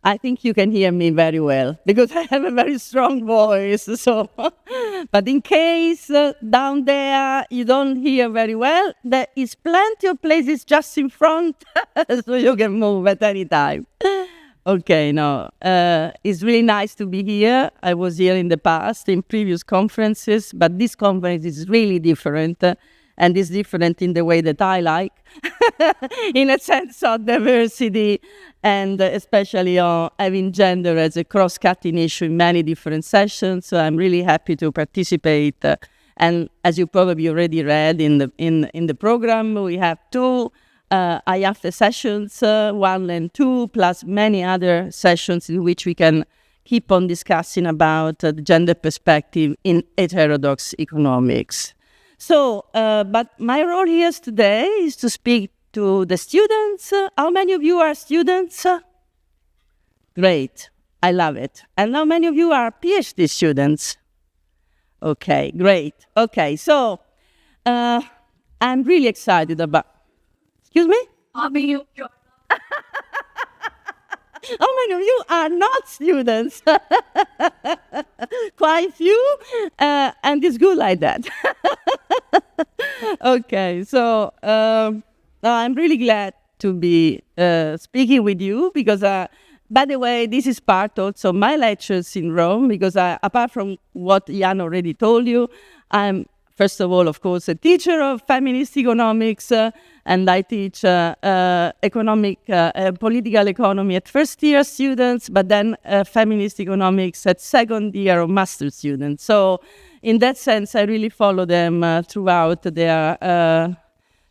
I think you can hear me very well because I have a very strong voice. So, but in case down there you don't hear very well, there is plenty of places just in front, so you can move at any time. Okay, no, it's really nice to be here. I was here in the past in previous conferences, but this conference is really different. And it's different in the way that I like, in a sense of diversity, and especially having gender as a cross-cutting issue in many different sessions. So I'm really happy to participate. And as you probably already read in the program, we have two IAFE sessions, 1 and 2, plus many other sessions in which we can keep on discussing about the gender perspective in heterodox economics. So, but my role here today is to speak to the students. How many of you are students? Great, I love it. And how many of you are PhD students? Okay, great. Okay, so I'm really excited about... Excuse me? How many of you? How many of you are not students? Quite few, and it's good like that. Okay, so I'm really glad to be speaking with you because, by the way, this is part also of my lectures in Rome because apart from what Jan already told you, I'm first of all, of course, a teacher of feminist economics, and I teach political economy at first-year students, but then feminist economics at second-year of master students. So in that sense, I really follow them throughout their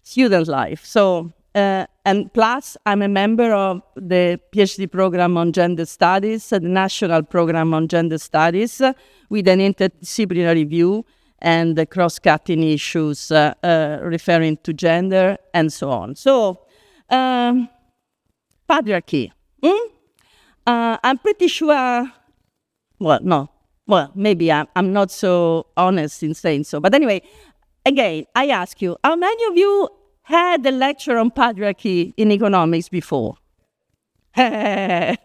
student life. So, and plus, I'm a member of the PhD program on gender studies, the national program on gender studies, with an interdisciplinary view, and the cross-cutting issues referring to gender and so on. So, patriarchy. I'm pretty sure, maybe I'm not so honest in saying so. But anyway, again, I ask you, how many of you had a lecture on patriarchy in economics before? Okay,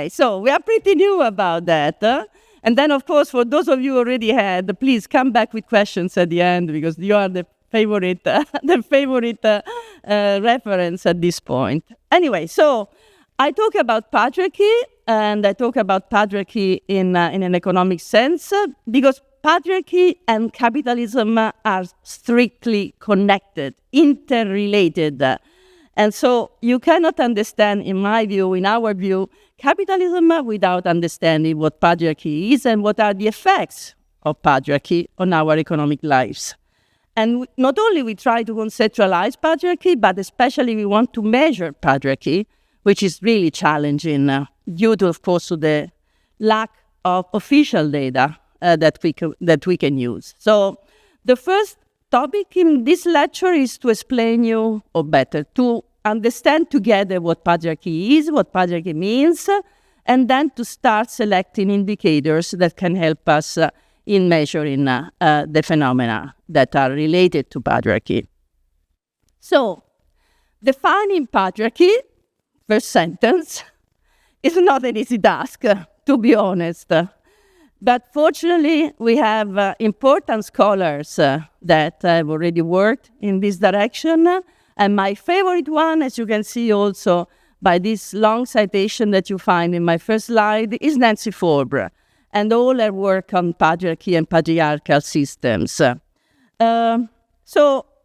so we are pretty new about that. And then, of course, for those of you who already had, please come back with questions at the end because you are the favorite, reference at this point. Anyway, so I talk about patriarchy, and I talk about patriarchy in an economic sense because patriarchy and capitalism are strictly connected, interrelated. And so you cannot understand, in my view, in our view, capitalism without understanding what patriarchy is and what are the effects of patriarchy on our economic lives. And not only we try to conceptualize patriarchy, but especially we want to measure patriarchy, which is really challenging due to, of course, to the lack of official data that we can use. So the first topic in this lecture is to explain you, or better, to understand together what patriarchy is, what patriarchy means, and then to start selecting indicators that can help us in measuring the phenomena that are related to patriarchy. So, defining patriarchy, first sentence, is not an easy task, to be honest. But fortunately, we have important scholars that have already worked in this direction. And my favorite one, as you can see also by this long citation that you find in my first slide, is Nancy Forbes, and all her work on patriarchy and patriarchal systems. So,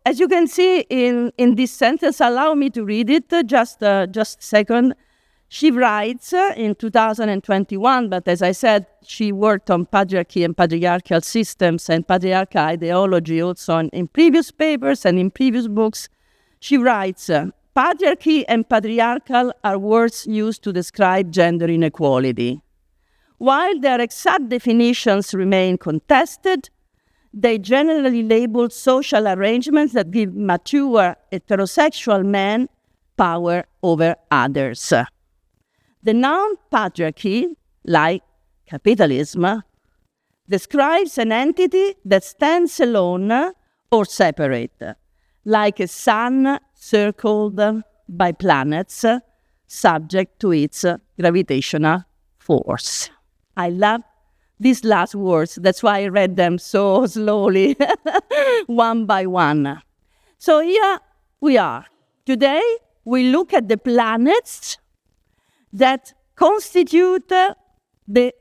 as you can see in this sentence, allow me to read it just a second. She writes in 2021, but as I said, she worked on patriarchy and patriarchal systems and patriarchal ideology also in previous papers and in previous books. She writes, patriarchy and patriarchal are words used to describe gender inequality. While their exact definitions remain contested, they generally label social arrangements that give mature heterosexual men power over others. The noun patriarchy, like capitalism, describes an entity that stands alone or separate, like a sun circled by planets, subject to its gravitational force. I love these last words. That's why I read them so slowly, one by one. So here we are. Today, we look at the planets that constitute the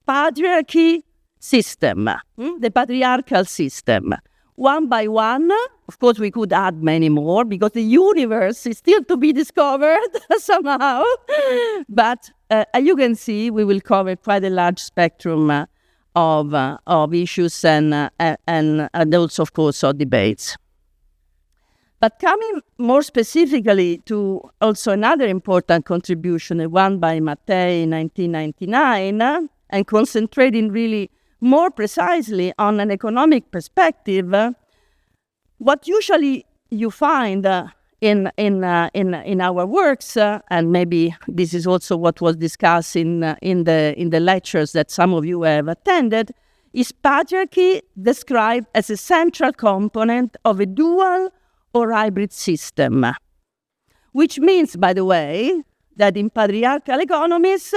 patriarchy system, the patriarchal system. One by one, of course, we could add many more because the universe is still to be discovered somehow. But as you can see, we will cover quite a large spectrum of issues and also, of course, of debates. But coming more specifically to also another important contribution, the one by Mattei in 1999, and concentrating really more precisely on an economic perspective, what usually you find in our works, and maybe this is also what was discussed in the lectures that some of you have attended, is patriarchy described as a central component of a dual or hybrid system, which means, by the way, that in patriarchal economies,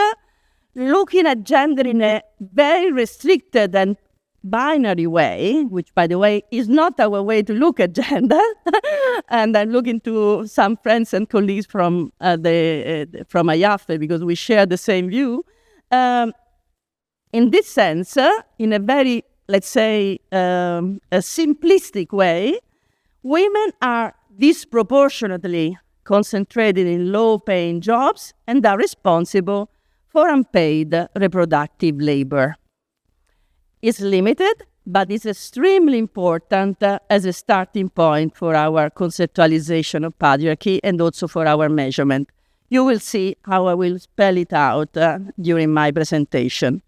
looking at gender in a very restricted and binary way, which, by the way, is not our way to look at gender, and I'm looking to some friends and colleagues from IAFE because we share the same view. In this sense, in a very, let's say, a simplistic way, women are disproportionately concentrated in low-paying jobs and are responsible for unpaid reproductive labor. It's limited, but it's extremely important as a starting point for our conceptualization of patriarchy and also for our measurement. You will see how I will spell it out during my presentation.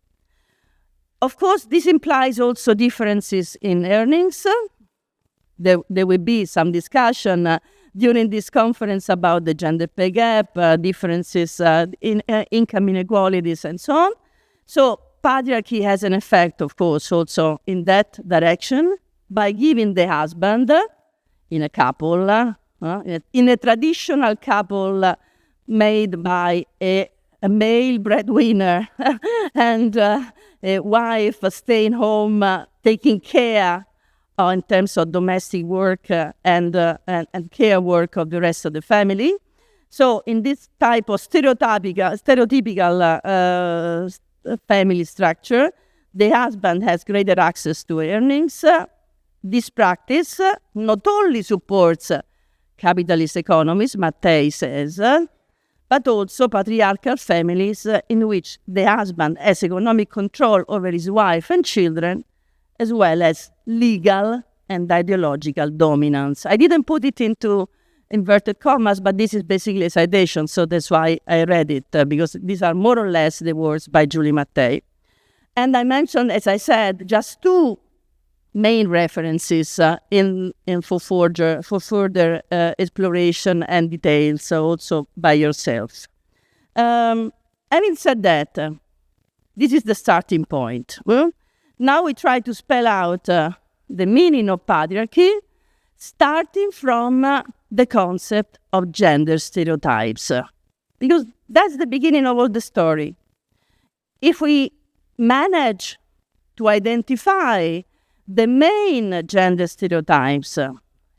Of course, this implies also differences in earnings. There will be some discussion during this conference about the gender pay gap, differences in income inequalities, and so on. So patriarchy has an effect, of course, also in that direction by giving the husband in a couple, in a traditional couple made by a male breadwinner and a wife staying home, taking care in terms of domestic work and care work of the rest of the family. So in this type of stereotypical family structure, the husband has greater access to earnings. This practice not only supports capitalist economies, Mattei says, but also patriarchal families in which the husband has economic control over his wife and children, as well as legal and ideological dominance. I didn't put it into inverted commas, but this is basically a citation, so that's why I read it, because these are more or less the words by Julie Mattei. And I mentioned, as I said, just two main references for further exploration and details, also by yourselves. Having said that, this is the starting point. Now we try to spell out the meaning of patriarchy, starting from the concept of gender stereotypes, because that's the beginning of all the story. If we manage to identify the main gender stereotypes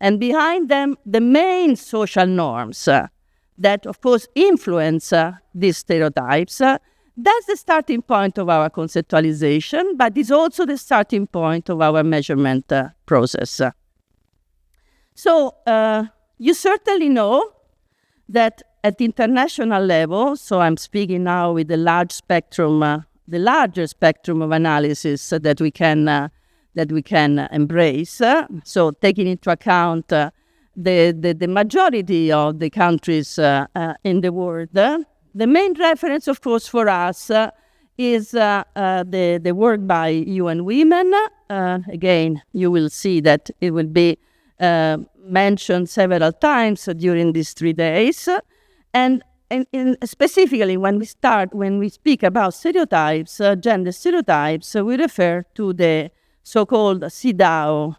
and behind them the main social norms that, of course, influence these stereotypes, that's the starting point of our conceptualization, but it's also the starting point of our measurement process. So you certainly know that at the international level, so I'm speaking now with the larger spectrum of analysis that we can embrace. So taking into account the majority of the countries in the world, the main reference, of course, for us is the work by UN Women. Again, you will see that it will be mentioned several times during these 3 days. And specifically, when we speak about stereotypes, gender stereotypes, we refer to the so-called CEDAW,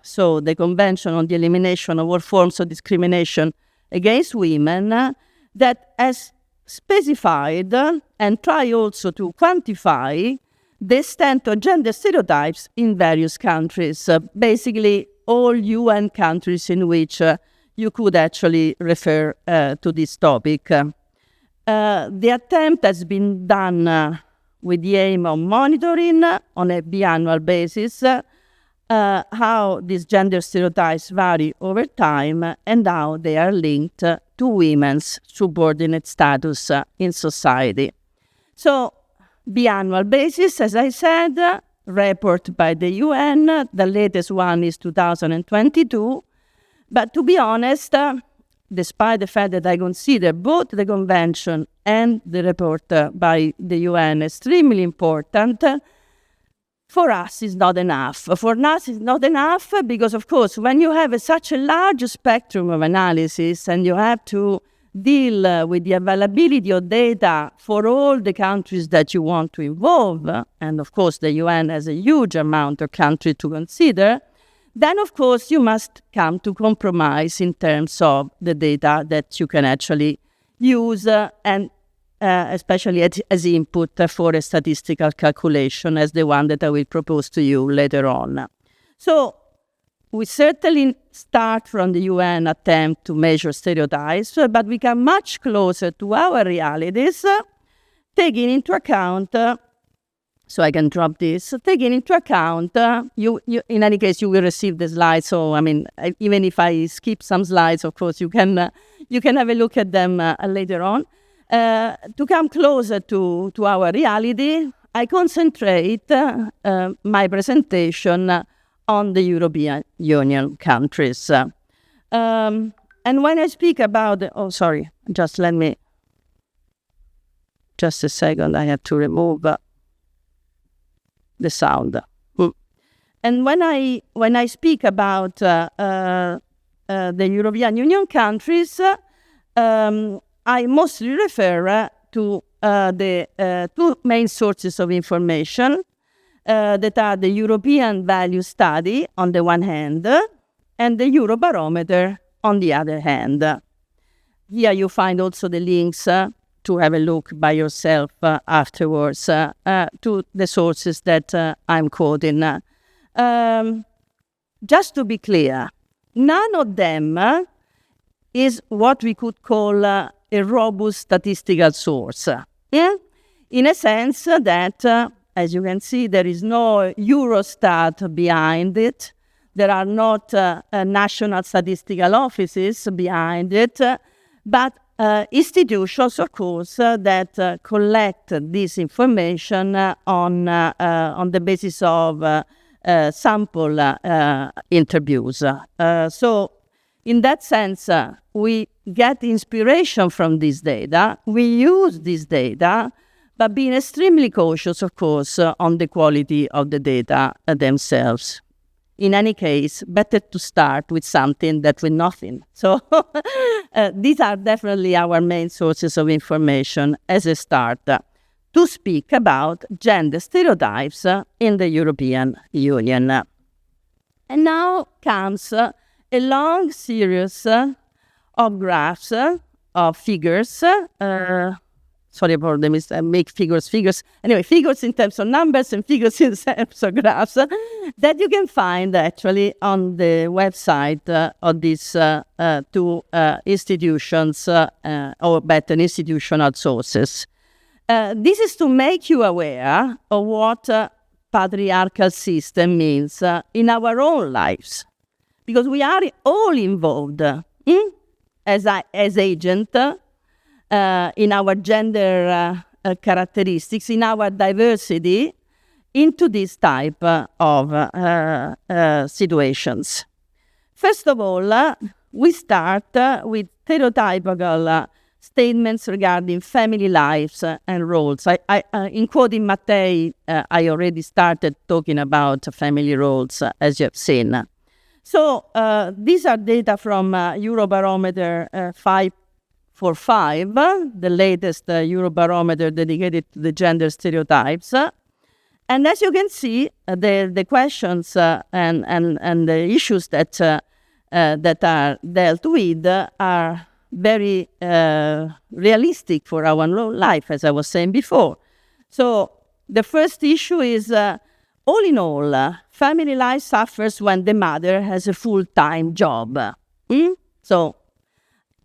so the Convention on the Elimination of All Forms of Discrimination Against Women, that has specified and try also to quantify the extent of gender stereotypes in various countries, basically all UN countries in which you could actually refer to this topic. The attempt has been done with the aim of monitoring on a biannual basis how these gender stereotypes vary over time and how they are linked to women's subordinate status in society. So, biannual basis, as I said, report by the UN, the latest one is 2022, but to be honest, despite the fact that I consider both the convention and the report by the UN extremely important, for us is not enough. For us it's not enough because, of course, when you have such a large spectrum of analysis and you have to deal with the availability of data for all the countries that you want to involve, and of course the UN has a huge amount of countries to consider, then of course you must come to compromise in terms of the data that you can actually use and especially as input for a statistical calculation as the one that I will propose to you later on. So we certainly start from the UN attempt to measure stereotypes, but we come much closer to our realities, taking into account, so I can drop this, taking into account, you in any case, you will receive the slides, so I mean, even if I skip some slides, of course, you can have a look at them later on. To come closer to our reality, I concentrate my presentation on the European Union countries. And when I speak about, just a second, I have to remove the sound. And when I speak about the European Union countries, I mostly refer to the two main sources of information that are the European Value Study on the one hand and the Eurobarometer on the other hand. Here you find also the links to have a look by yourself afterwards to the sources that I'm quoting. Just to be clear, none of them is what we could call a robust statistical source. In a sense that, as you can see, there is no Eurostat behind it. There are not national statistical offices behind it, but institutions, of course, that collect this information on the basis of sample interviews. So, in that sense, we get inspiration from this data. We use this data, but being extremely cautious, of course, on the quality of the data themselves. In any case, better to start with something than with nothing. So these are definitely our main sources of information as a start to speak about gender stereotypes in the European Union. And now comes a long series of graphs, of figures, sorry about them, make figures. Anyway, figures in terms of numbers and figures in terms of graphs that you can find actually on the website of these two institutions, or better, institutional sources. This is to make you aware of what patriarchal system means in our own lives, because we are all involved as agent in our gender characteristics, in our diversity, into this type of situations. First of all, we start with stereotypical statements regarding family lives and roles. In quoting Mattei, I already started talking about family roles, as you have seen. So these are data from Eurobarometer 545, the latest Eurobarometer dedicated to the gender stereotypes. And as you can see, the questions and the issues that are dealt with are very realistic for our life, as I was saying before. So the first issue is, all in all, family life suffers when the mother has a full-time job. So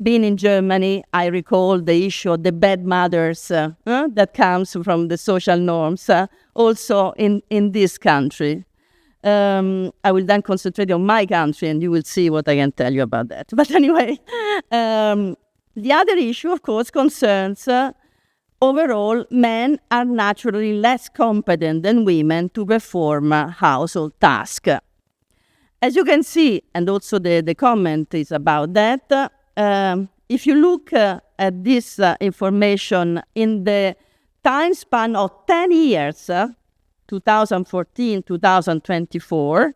being in Germany, I recall the issue of the bad mothers that comes from the social norms, also in this country. I will then concentrate on my country, and you will see what I can tell you about that. But anyway, the other issue, of course, concerns overall, men are naturally less competent than women to perform household tasks. As you can see, and also the comment is about that, if you look at this information in the time span of 10 years, 2014, 2024,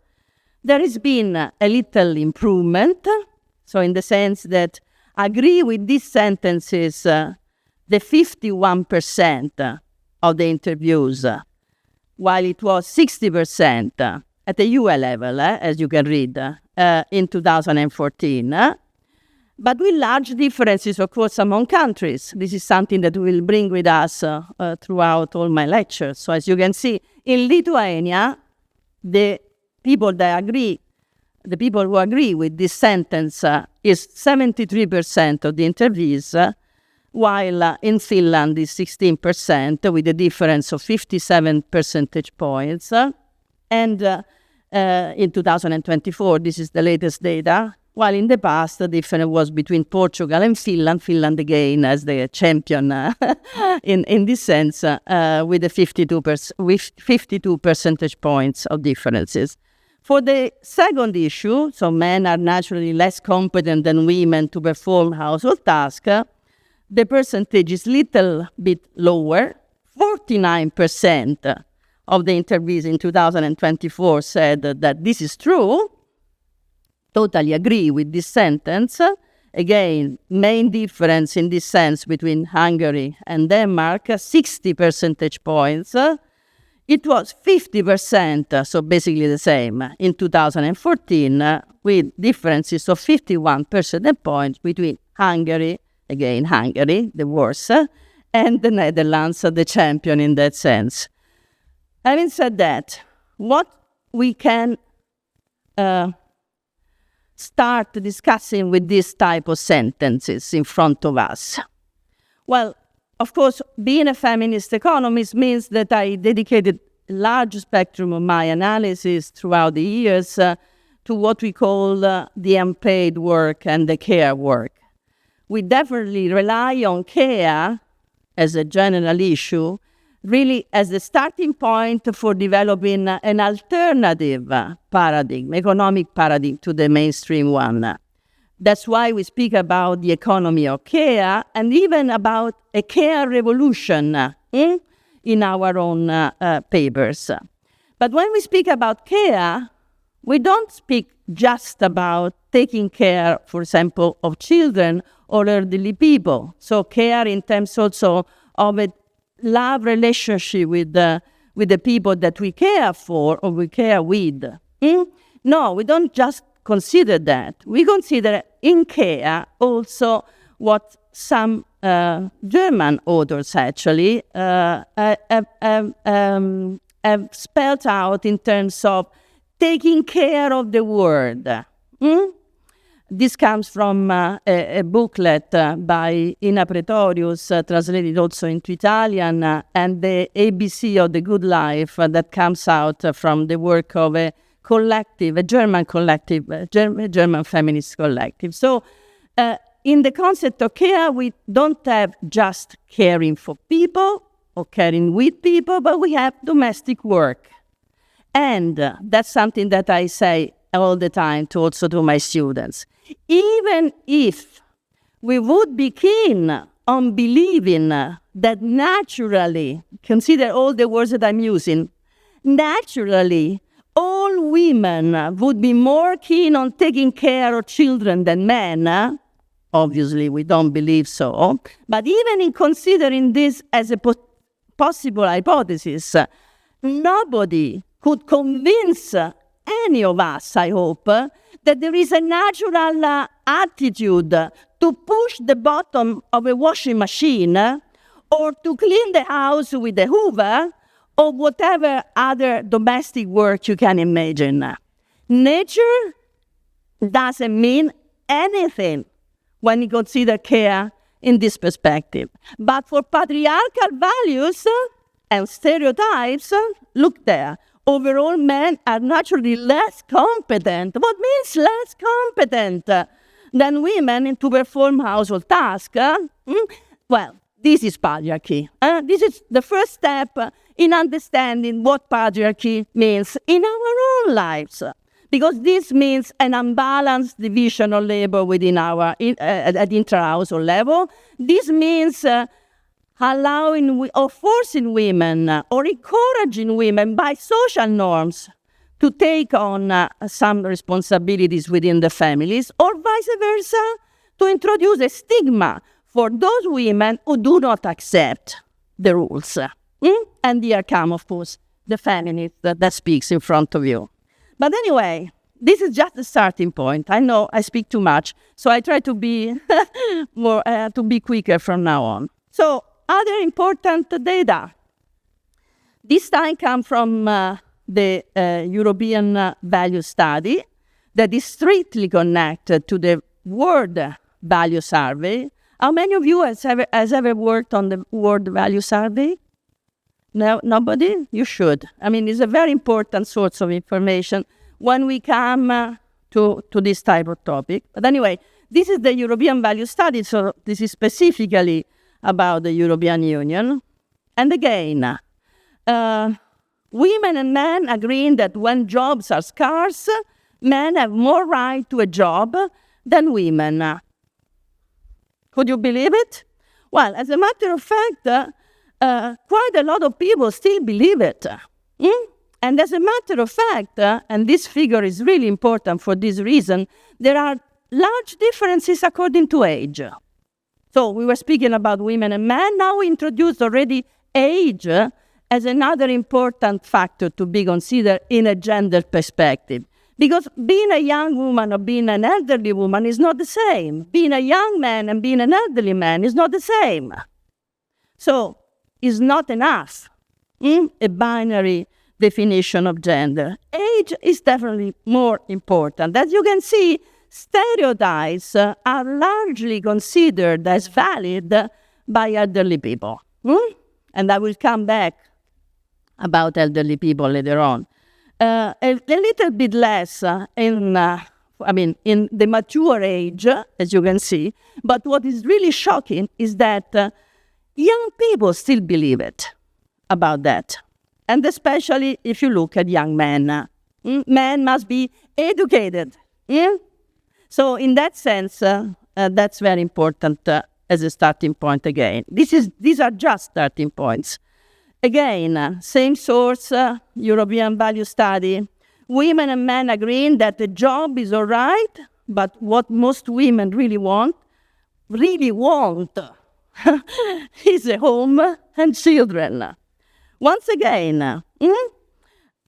there has been a little improvement. So in the sense that agree with these sentences, the 51% of the interviews, while it was 60% at the UL level, as you can read, in 2014. But with large differences, of course, among countries. This is something that we will bring with us throughout all my lectures. So as you can see, in Lithuania, the people who agree with this sentence is 73% of the interviews, while in Finland is 16% with a difference of 57 percentage points. And in 2024, this is the latest data, while in the past, the difference was between Portugal and Finland. Finland, again, as the champion in this sense, with the 52 percentage points of differences. For the second issue, so men are naturally less competent than women to perform household tasks, the percentage is little bit lower. 49% of the interviews in 2024 said that this is true. Totally agree with this sentence. Again, main difference in this sense between Hungary and Denmark, 60 percentage points. It was 50%, so basically the same, in 2014, with differences of 51 percentage points between Hungary, again Hungary, the worst, and the Netherlands, the champion in that sense. Having said that, what we can start discussing with this type of sentences in front of us? Well, of course, being a feminist economist means that I dedicated a large spectrum of my analysis throughout the years to what we call the unpaid work and the care work. We definitely rely on care as a general issue, really as the starting point for developing an alternative paradigm, economic paradigm to the mainstream one. That's why we speak about the economy of care and even about a care revolution in our own papers. But when we speak about care, we don't speak just about taking care, for example, of children or elderly people. So care in terms also of a love relationship with the people that we care for or we care with. No, we don't just consider that. We consider in care also what some German authors actually have spelled out in terms of taking care of the world. This comes from a booklet by Ina Pretorius, translated also into Italian, and the ABC of the Good Life that comes out from the work of a collective, a German collective, German feminist collective. So in the concept of care, we don't have just caring for people or caring with people, but we have domestic work. And that's something that I say all the time also to my students. Even if we would be keen on believing that naturally, consider all the words that I'm using, naturally, all women would be more keen on taking care of children than men. Obviously, we don't believe so. But even in considering this as a possible hypothesis, nobody could convince any of us, I hope, that there is a natural attitude to push the bottom of a washing machine or to clean the house with a hoover or whatever other domestic work you can imagine. Nature doesn't mean anything when you consider care in this perspective. But for patriarchal values and stereotypes, look there. Overall, men are naturally less competent. What means less competent than women to perform household tasks? Well, this is patriarchy. This is the first step in understanding what patriarchy means in our own lives. Because this means an unbalanced division of labor within at intra-household level. This means allowing or forcing women or encouraging women by social norms to take on some responsibilities within the families, or vice versa, to introduce a stigma for those women who do not accept the rules. And here come, of course, the feminist that speaks in front of you. But anyway, this is just the starting point. I know I speak too much, so I try to be more to be quicker from now on. So, other important data. This time come from the European Value Study that is strictly connected to the World Value Survey. How many of you has ever worked on the World Value Survey? No, nobody? You should. I mean, it's a very important source of information when we come to this type of topic. But anyway, this is the European Value Study, so this is specifically about the European Union. And again, women and men agreeing that when jobs are scarce, men have more right to a job than women. Could you believe it? Well, as a matter of fact, quite a lot of people still believe it. And as a matter of fact, and this figure is really important for this reason, there are large differences according to age. So we were speaking about women and men. Now we introduced already age as another important factor to be considered in a gender perspective. Because being a young woman or being an elderly woman is not the same. Being a young man and being an elderly man is not the same. So it's not enough, a binary definition of gender. Age is definitely more important. As you can see, stereotypes are largely considered as valid by elderly people. And I will come back about elderly people later on. A little bit less in the mature age, as you can see. But what is really shocking is that young people still believe it about that. And especially if you look at young men. Men must be educated. So in that sense, that's very important as a starting point again. These are just starting points. Again, same source, European Value Study. Women and men agreeing that the job is all right, but what most women really want, is a home and children. Once again,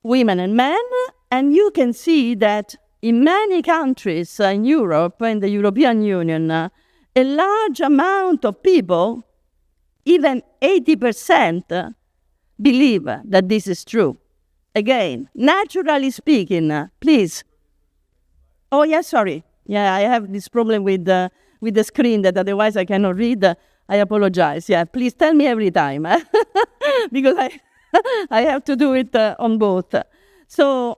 women and men, and you can see that in many countries in Europe, in the European Union, a large amount of people, even 80%, believe that this is true. Again, naturally speaking, please. Oh, yeah, sorry. Yeah, I have this problem with the screen that otherwise I cannot read. I apologize. Yeah, please tell me every time because I have to do it on both. So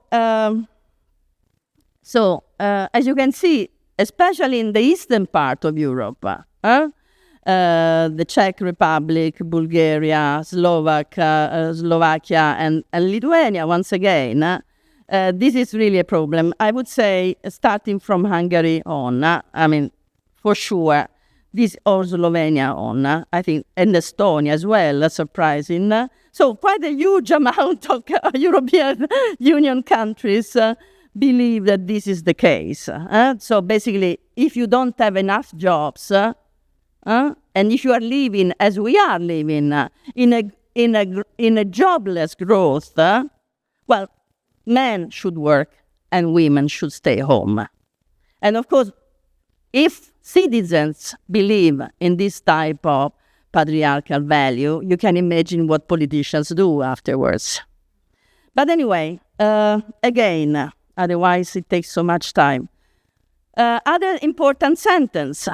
as you can see, especially in the eastern part of Europe, the Czech Republic, Bulgaria, Slovakia, and Lithuania, once again, this is really a problem. I would say, starting from Hungary on, for sure, this or Slovenia on, I think, and Estonia as well, surprising. So quite a huge amount of European Union countries believe that this is the case. So basically, if you don't have enough jobs, and if you are living as we are living in a jobless growth, well, men should work and women should stay home. And of course, if citizens believe in this type of patriarchal value, you can imagine what politicians do afterwards. But anyway, again, otherwise it takes so much time. Other important sentence.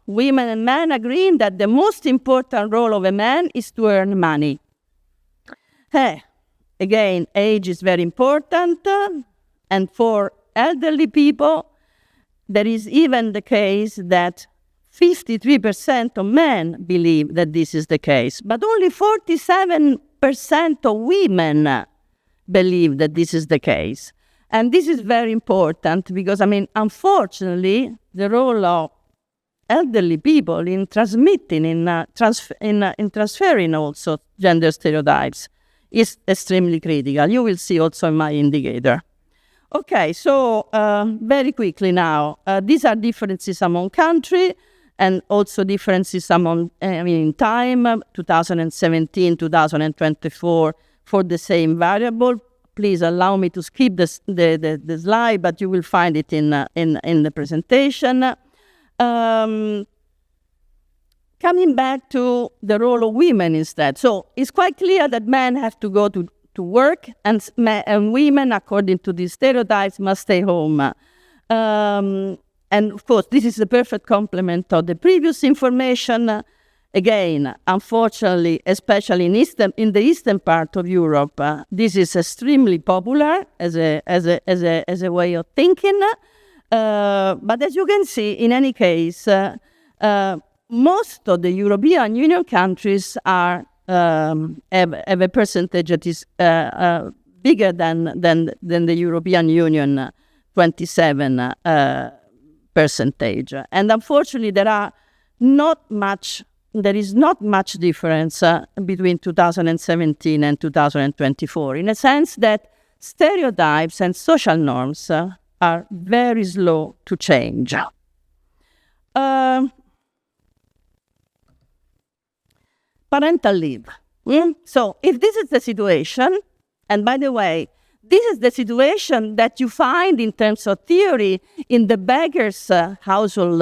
Women and men agreeing that the most important role of a man is to earn money. Again, age is very important. And for elderly people, there is even the case that 53% of men believe that this is the case, but only 47% of women believe that this is the case. And this is very important because, unfortunately, the role of elderly people in transmitting, in transferring also gender stereotypes is extremely critical. You will see also in my indicator. Okay, so very quickly now, these are differences among countries and also differences among, in time, 2017, 2024, for the same variable. Please allow me to skip the slide, but you will find it in the presentation. Coming back to the role of women instead. So it's quite clear that men have to go to work, and women, according to these stereotypes, must stay home. And of course, this is the perfect complement of the previous information. Again, unfortunately, especially in the eastern part of Europe, this is extremely popular as a way of thinking. But as you can see, in any case, most of the European Union countries have a percentage that is bigger than the European Union 27 percentage. And unfortunately, there is not much difference between 2017 and 2024, in a sense that stereotypes and social norms are very slow to change. Parental leave. So if this is the situation, and by the way, this is the situation that you find in terms of theory in the Becker's household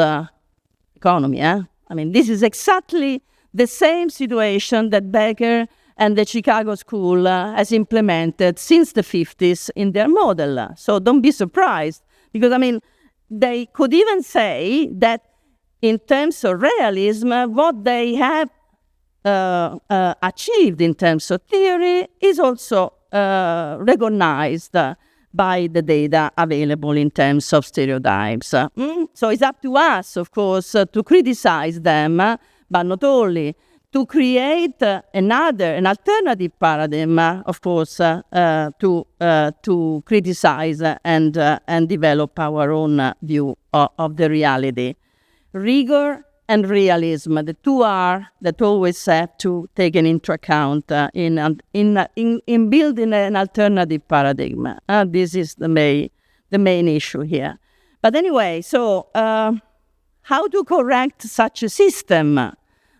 economy. This is exactly the same situation that Becker and the Chicago School has implemented since the 50s in their model. So don't be surprised, because they could even say that in terms of realism, what they have achieved in terms of theory is also recognized by the data available in terms of stereotypes. So it's up to us, of course, to criticize them, but not only, to create an alternative paradigm, of course, to criticize and develop our own view of the reality. Rigor and realism, the two are that always have to take into account in building an alternative paradigm. This is the main issue here. But anyway, so how to correct such a system?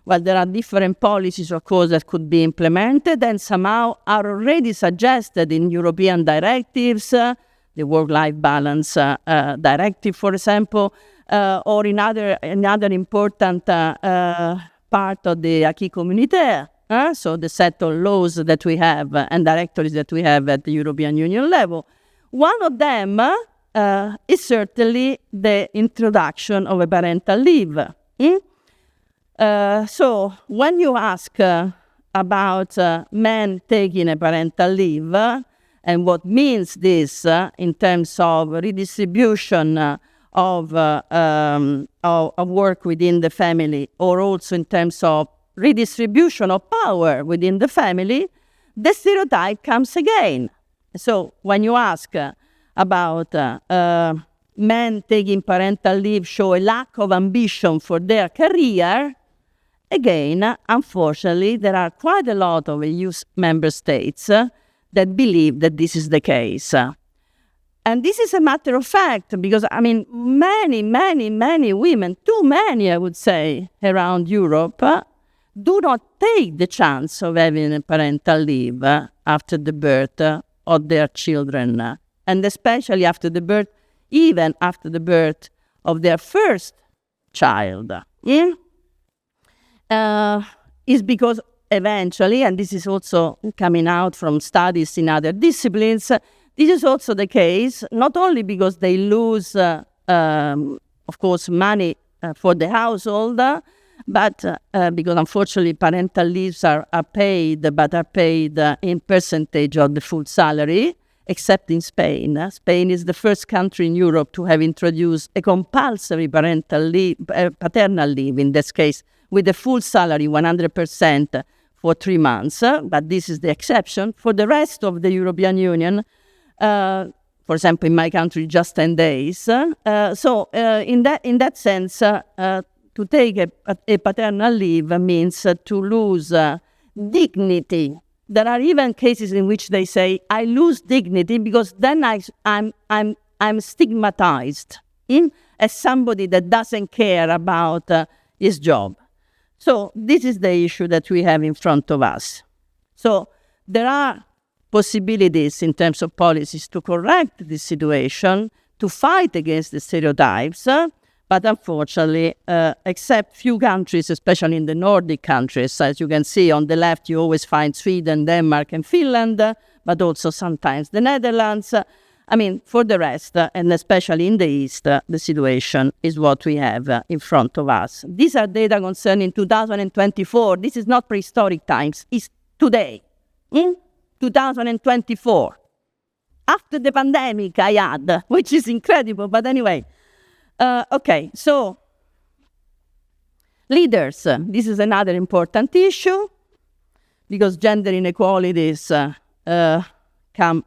Well, there are different policies, of course, that could be implemented and somehow are already suggested in European directives, the work-life balance directive, for example, or another important part of the acquis communautaire, so the set of laws that we have and directories that we have at the European Union level. One of them is certainly the introduction of a parental leave. So when you ask about men taking a parental leave and what means this in terms of redistribution of work within the family, or also in terms of redistribution of power within the family, the stereotype comes again. So when you ask about men taking parental leave show a lack of ambition for their career, again, unfortunately, there are quite a lot of EU member states that believe that this is the case. And this is a matter of fact, because, many women, too many, I would say, around Europe, do not take the chance of having a parental leave after the birth of their children and especially after the birth, even after the birth of their first child, is because eventually, and this is also coming out from studies in other disciplines, this is also the case, not only because they lose, of course, money for the household, but because unfortunately parental leaves are paid, but are paid in percentage of the full salary, except in Spain. Spain is the first country in Europe to have introduced a compulsory parental leave, paternal leave, in this case, with the full salary, 100% for 3 months. But this is the exception. For the rest of the European Union, for example, in my country, just 10 days. So in that sense, to take a paternal leave means to lose dignity. There are even cases in which they say, I lose dignity because then I'm stigmatized as somebody that doesn't care about his job. So this is the issue that we have in front of us. So there are possibilities in terms of policies to correct this situation, to fight against the stereotypes, but unfortunately, except few countries, especially in the Nordic countries, as you can see on the left, you always find Sweden, Denmark, and Finland, but also sometimes the Netherlands. I mean, for the rest, and especially in the East, the situation is what we have in front of us. These are data concerning 2024. This is not prehistoric times. It's today, in 2024. After the pandemic, I add, which is incredible. But anyway, okay, so leaders. This is another important issue because gender inequalities come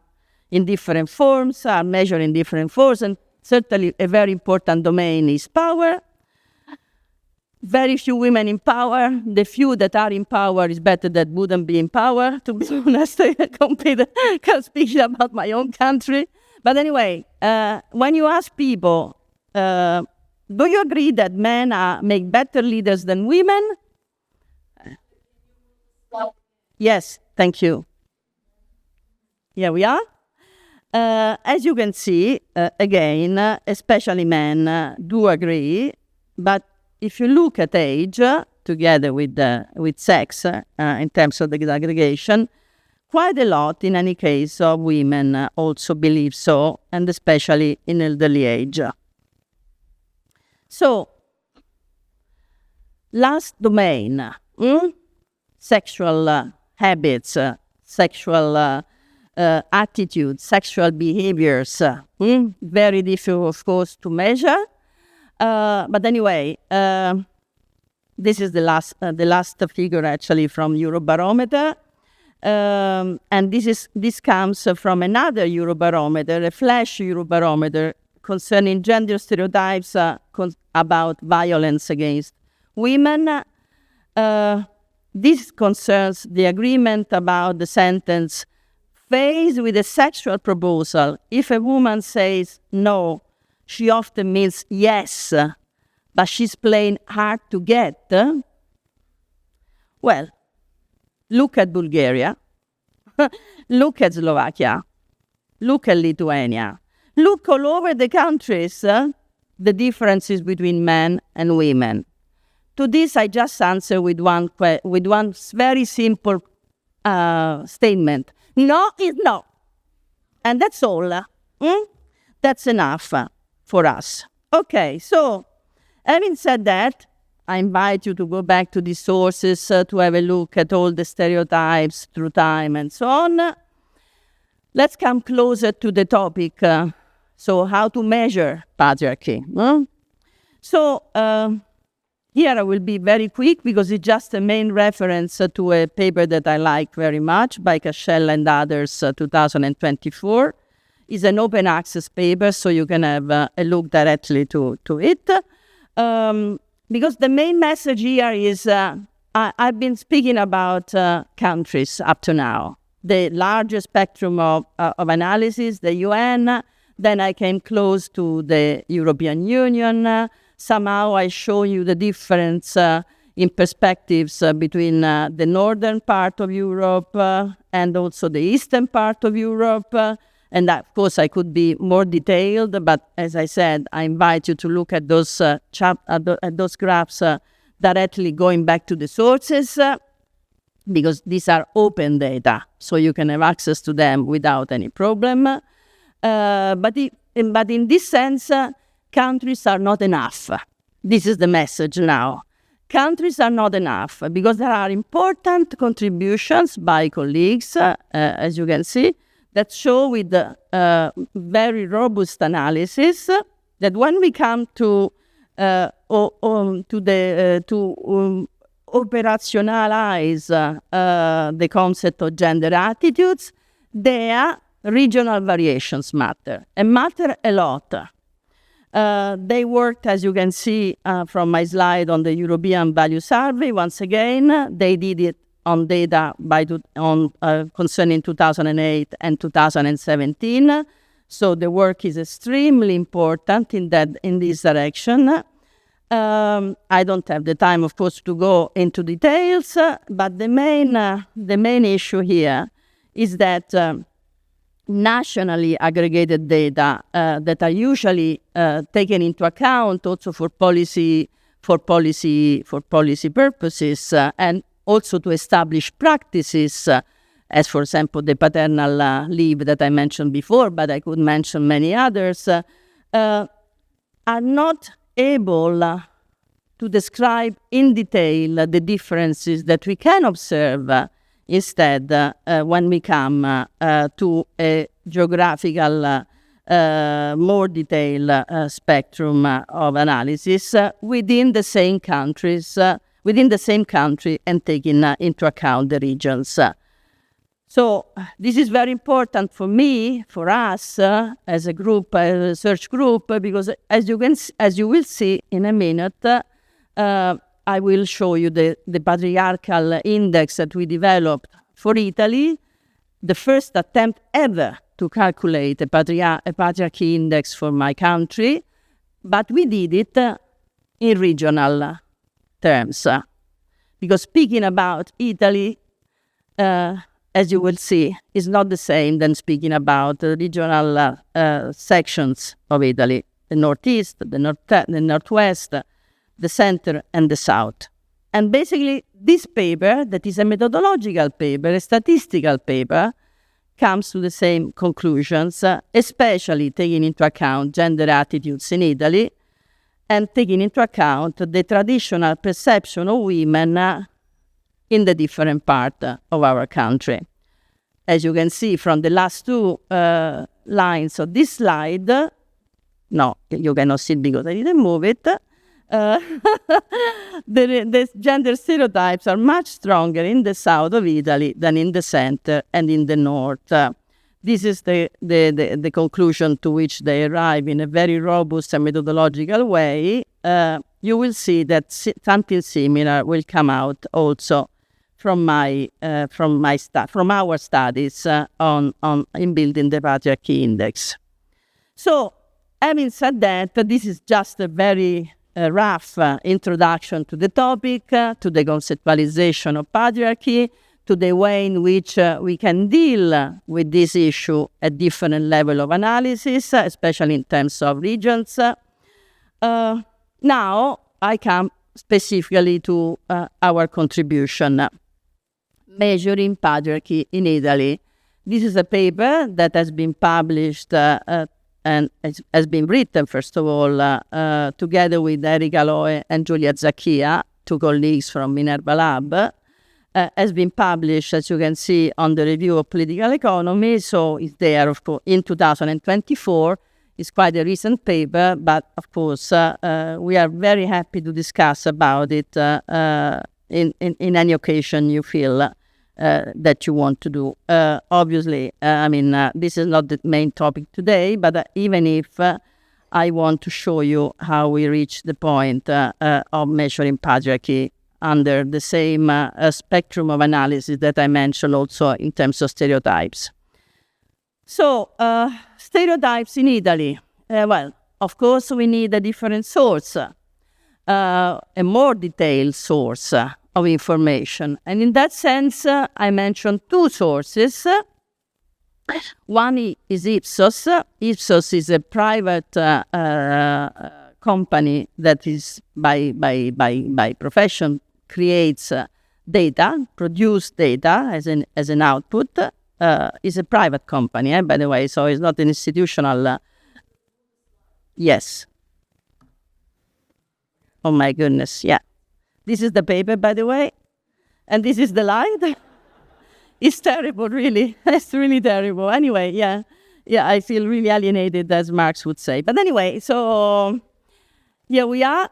in different forms, are measured in different forms, and certainly a very important domain is power. Very few women in power. The few that are in power is better that wouldn't be in power, to be honest. I can't speak about my own country. But anyway, when you ask people, do you agree that men make better leaders than women? Yes, thank you. Here we are. As you can see, again, especially men do agree, but if you look at age, together with sex, in terms of the aggregation, quite a lot, in any case, of women also believe so, and especially in elderly age. So, last domain, sexual habits, sexual attitudes, sexual behaviors, very difficult, of course, to measure. But anyway, this is the last figure actually from Eurobarometer, and this comes from another Eurobarometer, a flash Eurobarometer concerning gender stereotypes about violence against women. This concerns the agreement about the sentence, faced with a sexual proposal, if a woman says no, she often means yes, but she's plain hard to get. Well, look at Bulgaria, look at Slovakia, look at Lithuania, look all over the countries, the differences between men and women. To this, I just answer with one very simple statement. No is no. And that's all. That's enough for us. Okay, so having said that, I invite you to go back to the sources to have a look at all the stereotypes through time and so on. Let's come closer to the topic. So how to measure patriarchy. So here I will be very quick because it's just a main reference to a paper that I like very much by Cashel and others, 2024. It's an open access paper, so you can have a look directly to it. Because the main message here is, I've been speaking about countries up to now. The larger spectrum of analysis, the UN, then I came close to the European Union. Somehow I show you the difference in perspectives between the northern part of Europe and also the eastern part of Europe. And of course, I could be more detailed, but as I said, I invite you to look at those at those graphs directly going back to the sources, because these are open data, so you can have access to them without any problem. But in this sense, countries are not enough. This is the message now. Countries are not enough because there are important contributions by colleagues, as you can see, that show with very robust analysis that when we come to operationalize the concept of gender attitudes, their regional variations matter, and matter a lot. They worked, as you can see from my slide, on the European Value Survey. Once again, they did it on data concerning 2008 and 2017. So the work is extremely important in this direction. I don't have the time, of course, to go into details, but the main issue here is that nationally aggregated data that are usually taken into account also for policy purposes, and also to establish practices, as for example the paternal leave that I mentioned before, but I could mention many others, are not able to describe in detail the differences that we can observe instead when we come to a geographical, more detailed spectrum of analysis within the same countries, within the same country, and taking into account the regions. So this is very important for me, for us, as a group, as a research group, because as you will see in a minute, I will show you the Patriarchal Index that we developed for Italy, the first attempt ever to calculate a Patriarchy Index for my country, but we did it in regional terms. Because speaking about Italy, as you will see, is not the same than speaking about the regional sections of Italy, the Northeast, the Northwest, the Center, and the South. And basically, this paper, that is a methodological paper, a statistical paper, comes to the same conclusions, especially taking into account gender attitudes in Italy, and taking into account the traditional perception of women in the different part of our country. As you can see from the last two lines of this slide, no, you cannot see it because I didn't move it, the gender stereotypes are much stronger in the south of Italy than in the center and in the north. This is the conclusion to which they arrive in a very robust and methodological way. You will see that something similar will come out also from our studies in building the Patriarchy Index. So, having said that, this is just a very rough introduction to the topic, to the conceptualization of patriarchy, to the way in which we can deal with this issue at different level of analysis, especially in terms of regions. Now, I come specifically to our contribution, Measuring Patriarchy in Italy. This is a paper that has been published and has been written, first of all, together with Erika Loe and Giulia Zacchia, two colleagues from Minerva Lab, has been published, as you can see, on the Review of Political Economy, so it's there, of course, in 2024. It's quite a recent paper, but, of course, we are very happy to discuss about it in any occasion you feel that you want to do. Obviously, this is not the main topic today, but even if I want to show you how we reach the point of measuring patriarchy under the same spectrum of analysis that I mentioned also in terms of stereotypes. So, stereotypes in Italy. Well, of course, we need a different source, a more detailed source of information. And in that sense, I mentioned two sources. One is Ipsos. Ipsos is a private company that is by profession creates data, produce data as an output. Is a private company, by the way, so it's not an institutional. Yes. Oh my goodness, yeah. This is the paper, by the way, and this is the light. It's terrible, really. It's really terrible. Anyway, yeah, I feel really alienated, as Marx would say. But anyway, so yeah, we are.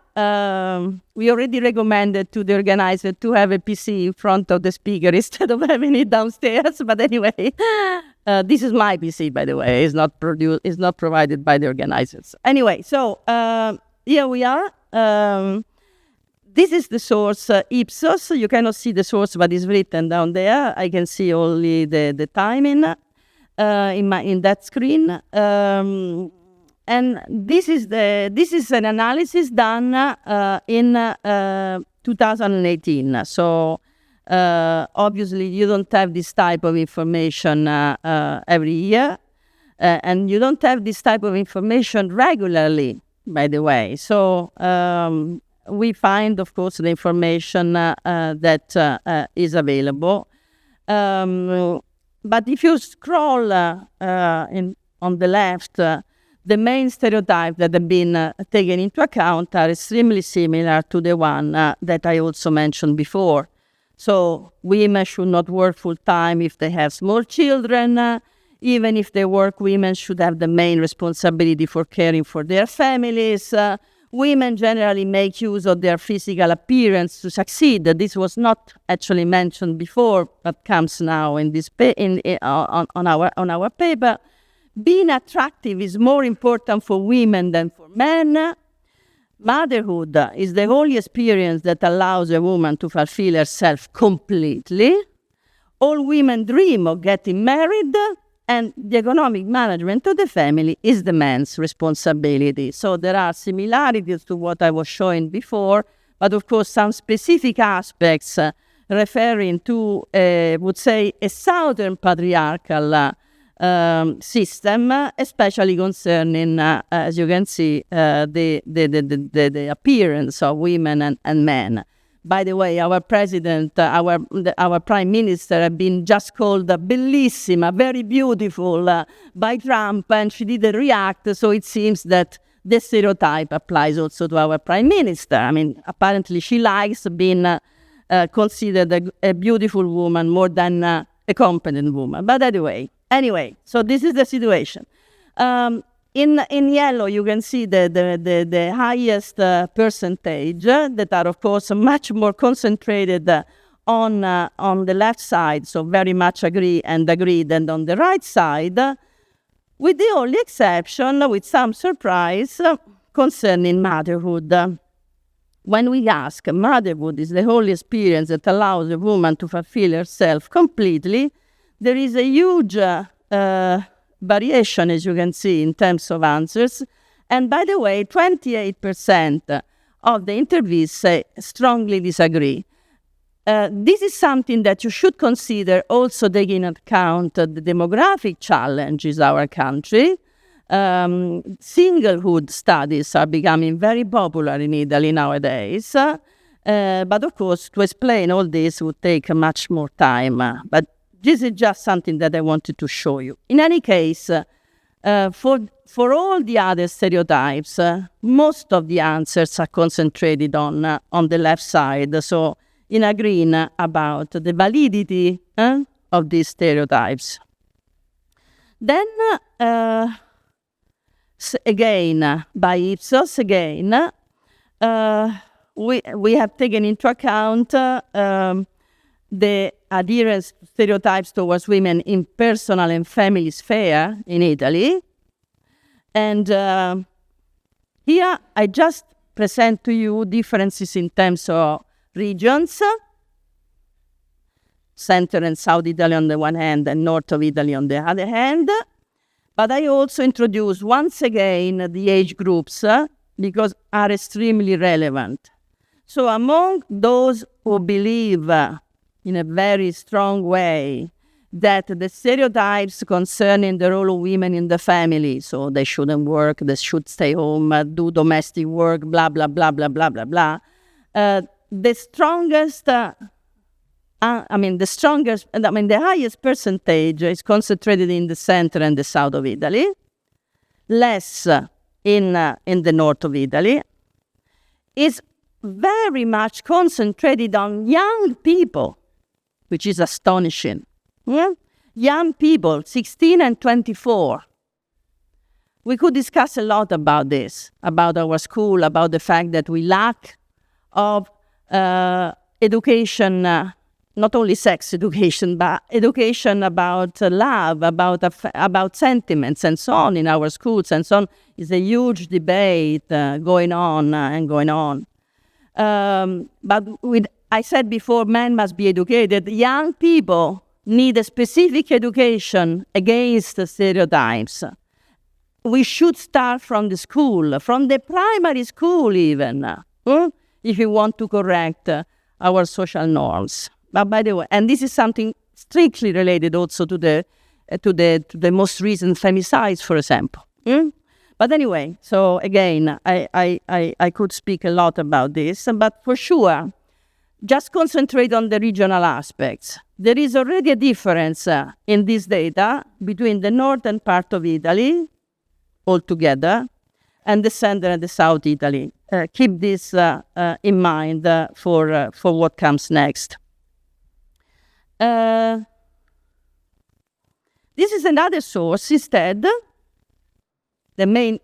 We already recommended to the organizer to have a PC in front of the speaker instead of having it downstairs. But anyway, this is my PC, by the way. It's not provided by the organizers. Anyway, so here we are. This is the source, Ipsos. You cannot see the source, but it's written down there. I can see only the timing in that screen. And this is an analysis done in 2018. So obviously you don't have this type of information every year, and you don't have this type of information regularly, by the way. So we find, of course, the information that is available. But if you scroll on the left, the main stereotypes that have been taken into account are extremely similar to the one that I also mentioned before. So women should not work full-time if they have small children. Even if they work, women should have the main responsibility for caring for their families. Women generally make use of their physical appearance to succeed. This was not actually mentioned before, but comes now in this on our paper. Being attractive is more important for women than for men. Motherhood is the only experience that allows a woman to fulfill herself completely. All women dream of getting married, and the economic management of the family is the man's responsibility. So there are similarities to what I was showing before, but of course some specific aspects referring to, would say, a southern patriarchal system, especially concerning, as you can see, the appearance of women and men. By the way, our president, our prime minister, have been just called bellissima, very beautiful, by Trump, and she didn't react. So it seems that the stereotype applies also to our prime minister. I mean, apparently she likes being considered a beautiful woman more than a competent woman. But anyway, so this is the situation. In yellow, you can see the highest percentage that are, of course, much more concentrated on the left side, so very much agree than on the right side, with the only exception, with some surprise, concerning motherhood. When we ask, motherhood is the only experience that allows a woman to fulfill herself completely, there is a huge variation, as you can see, in terms of answers. And by the way, 28% of the interviewees strongly disagree. This is something that you should consider also taking into account the demographic challenges our country. Singlehood studies are becoming very popular in Italy nowadays. But of course, to explain all this would take much more time. But this is just something that I wanted to show you. In any case, for all the other stereotypes, most of the answers are concentrated on the left side. So in agreeing about the validity of these stereotypes. Then, again, by Ipsos, we have taken into account the adherence to stereotypes towards women in personal and family sphere in Italy. And here I just present to you differences in terms of regions, Center and South Italy on the one hand and North of Italy on the other hand. But I also introduce once again the age groups because are extremely relevant. So among those who believe in a very strong way that the stereotypes concerning the role of women in the family, so they shouldn't work, they should stay home, do domestic work, blah, blah, blah, blah, blah, blah, blah. The highest percentage is concentrated in the center and the south of Italy, less in the north of Italy, is very much concentrated on young people, which is astonishing. Young people, 16 and 24. We could discuss a lot about this, about our school, about the fact that we lack of education, not only sex education, but education about love, about sentiments, and so on in our schools, and so on. It's a huge debate going on and going on. But I said before, men must be educated. Young people need a specific education against the stereotypes. We should start from the school, from the primary school even, if we want to correct our social norms. But by the way, and this is something strictly related also to the most recent femicides, for example. But anyway, so again, I could speak a lot about this, but for sure, just concentrate on the regional aspects. There is already a difference in this data between the northern part of Italy altogether and the center and the south Italy. Keep this in mind for what comes next. This is another source instead. The main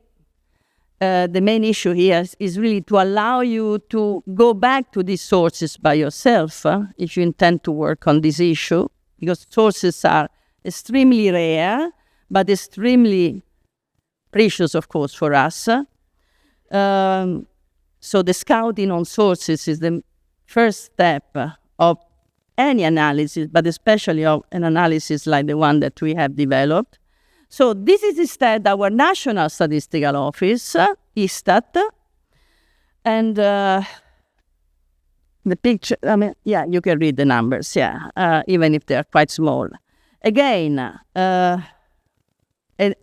issue here is really to allow you to go back to these sources by yourself if you intend to work on this issue, because sources are extremely rare, but extremely precious, of course, for us. So the scouting on sources is the first step of any analysis, but especially of an analysis like the one that we have developed. So this is instead our National Statistical Office, ISTAT, and the picture, you can read the numbers, even if they're quite small. Again, a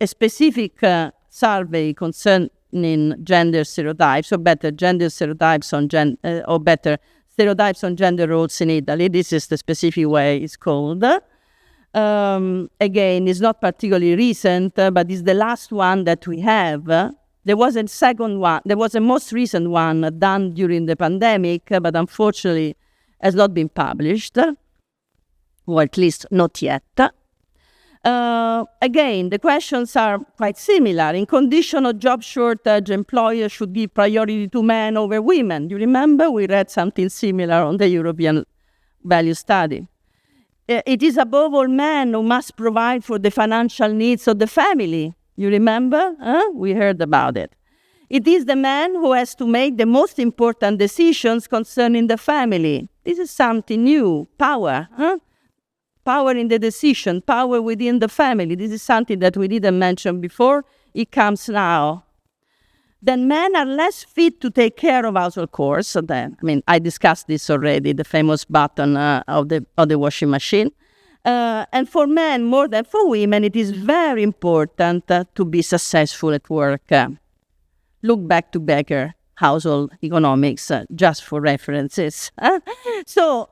specific survey concerning gender stereotypes, or better, gender stereotypes on stereotypes on gender roles in Italy. This is the specific way it's called. Again, it's not particularly recent, but it's the last one that we have. There was a second one. There was a most recent one done during the pandemic, but unfortunately has not been published, or at least not yet. Again, the questions are quite similar. In condition of job shortage, employers should give priority to men over women. You remember? We read something similar on the European Value Study. It is above all men who must provide for the financial needs of the family. You remember? We heard about it. It is the man who has to make the most important decisions concerning the family. This is something new. Power. Power in the decision, power within the family. This is something that we didn't mention before. It comes now. Then men are less fit to take care of household chores. So then, I discussed this already, the famous button of the washing machine. And for men, more than for women, it is very important to be successful at work. Look back to Becker, Household Economics, just for references. So,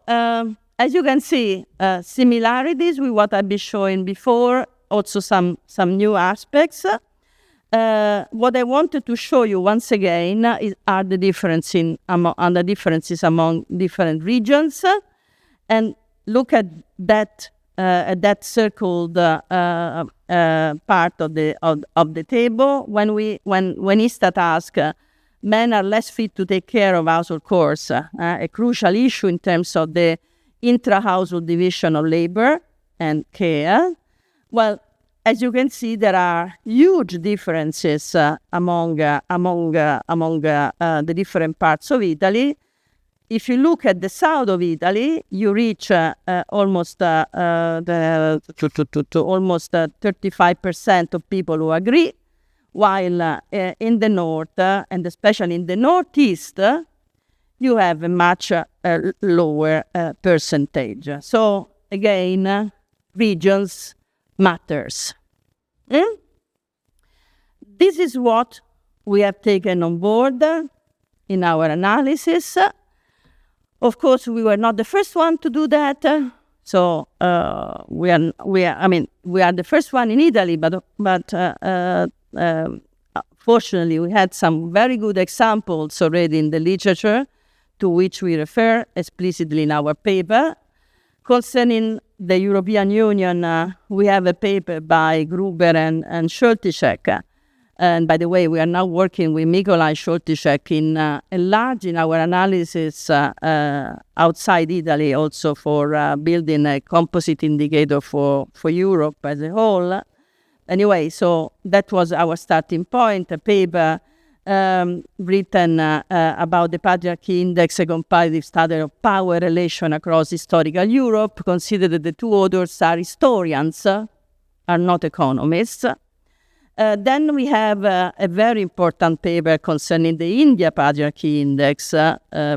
as you can see, similarities with what I've been showing before, also some new aspects. What I wanted to show you once again are the differences among different regions, and look at that circled part of the table. When ISTAT asks, men are less fit to take care of household chores, a crucial issue in terms of the intra-household division of labor and care. Well, as you can see, there are huge differences among the different parts of Italy. If you look at the south of Italy, you reach almost 35% of people who agree, while in the north, and especially in the northeast, you have a much lower percentage. So again, regions matters. This is what we have taken on board in our analysis. Of course, we were not the first one to do that. So we are the first one in Italy, but fortunately, we had some very good examples already in the literature to which we refer explicitly in our paper. Concerning the European Union, we have a paper by Gruber and Schultischek. And by the way, we are now working with Nikolai Schultischek in enlarging our analysis outside Italy, also for building a composite indicator for Europe as a whole. Anyway, so that was our starting point, a paper written about the Patriarchy Index, a comparative study of power relation across historical Europe. Consider that the two authors are historians, are not economists. Then we have a very important paper concerning the India Patriarchy Index,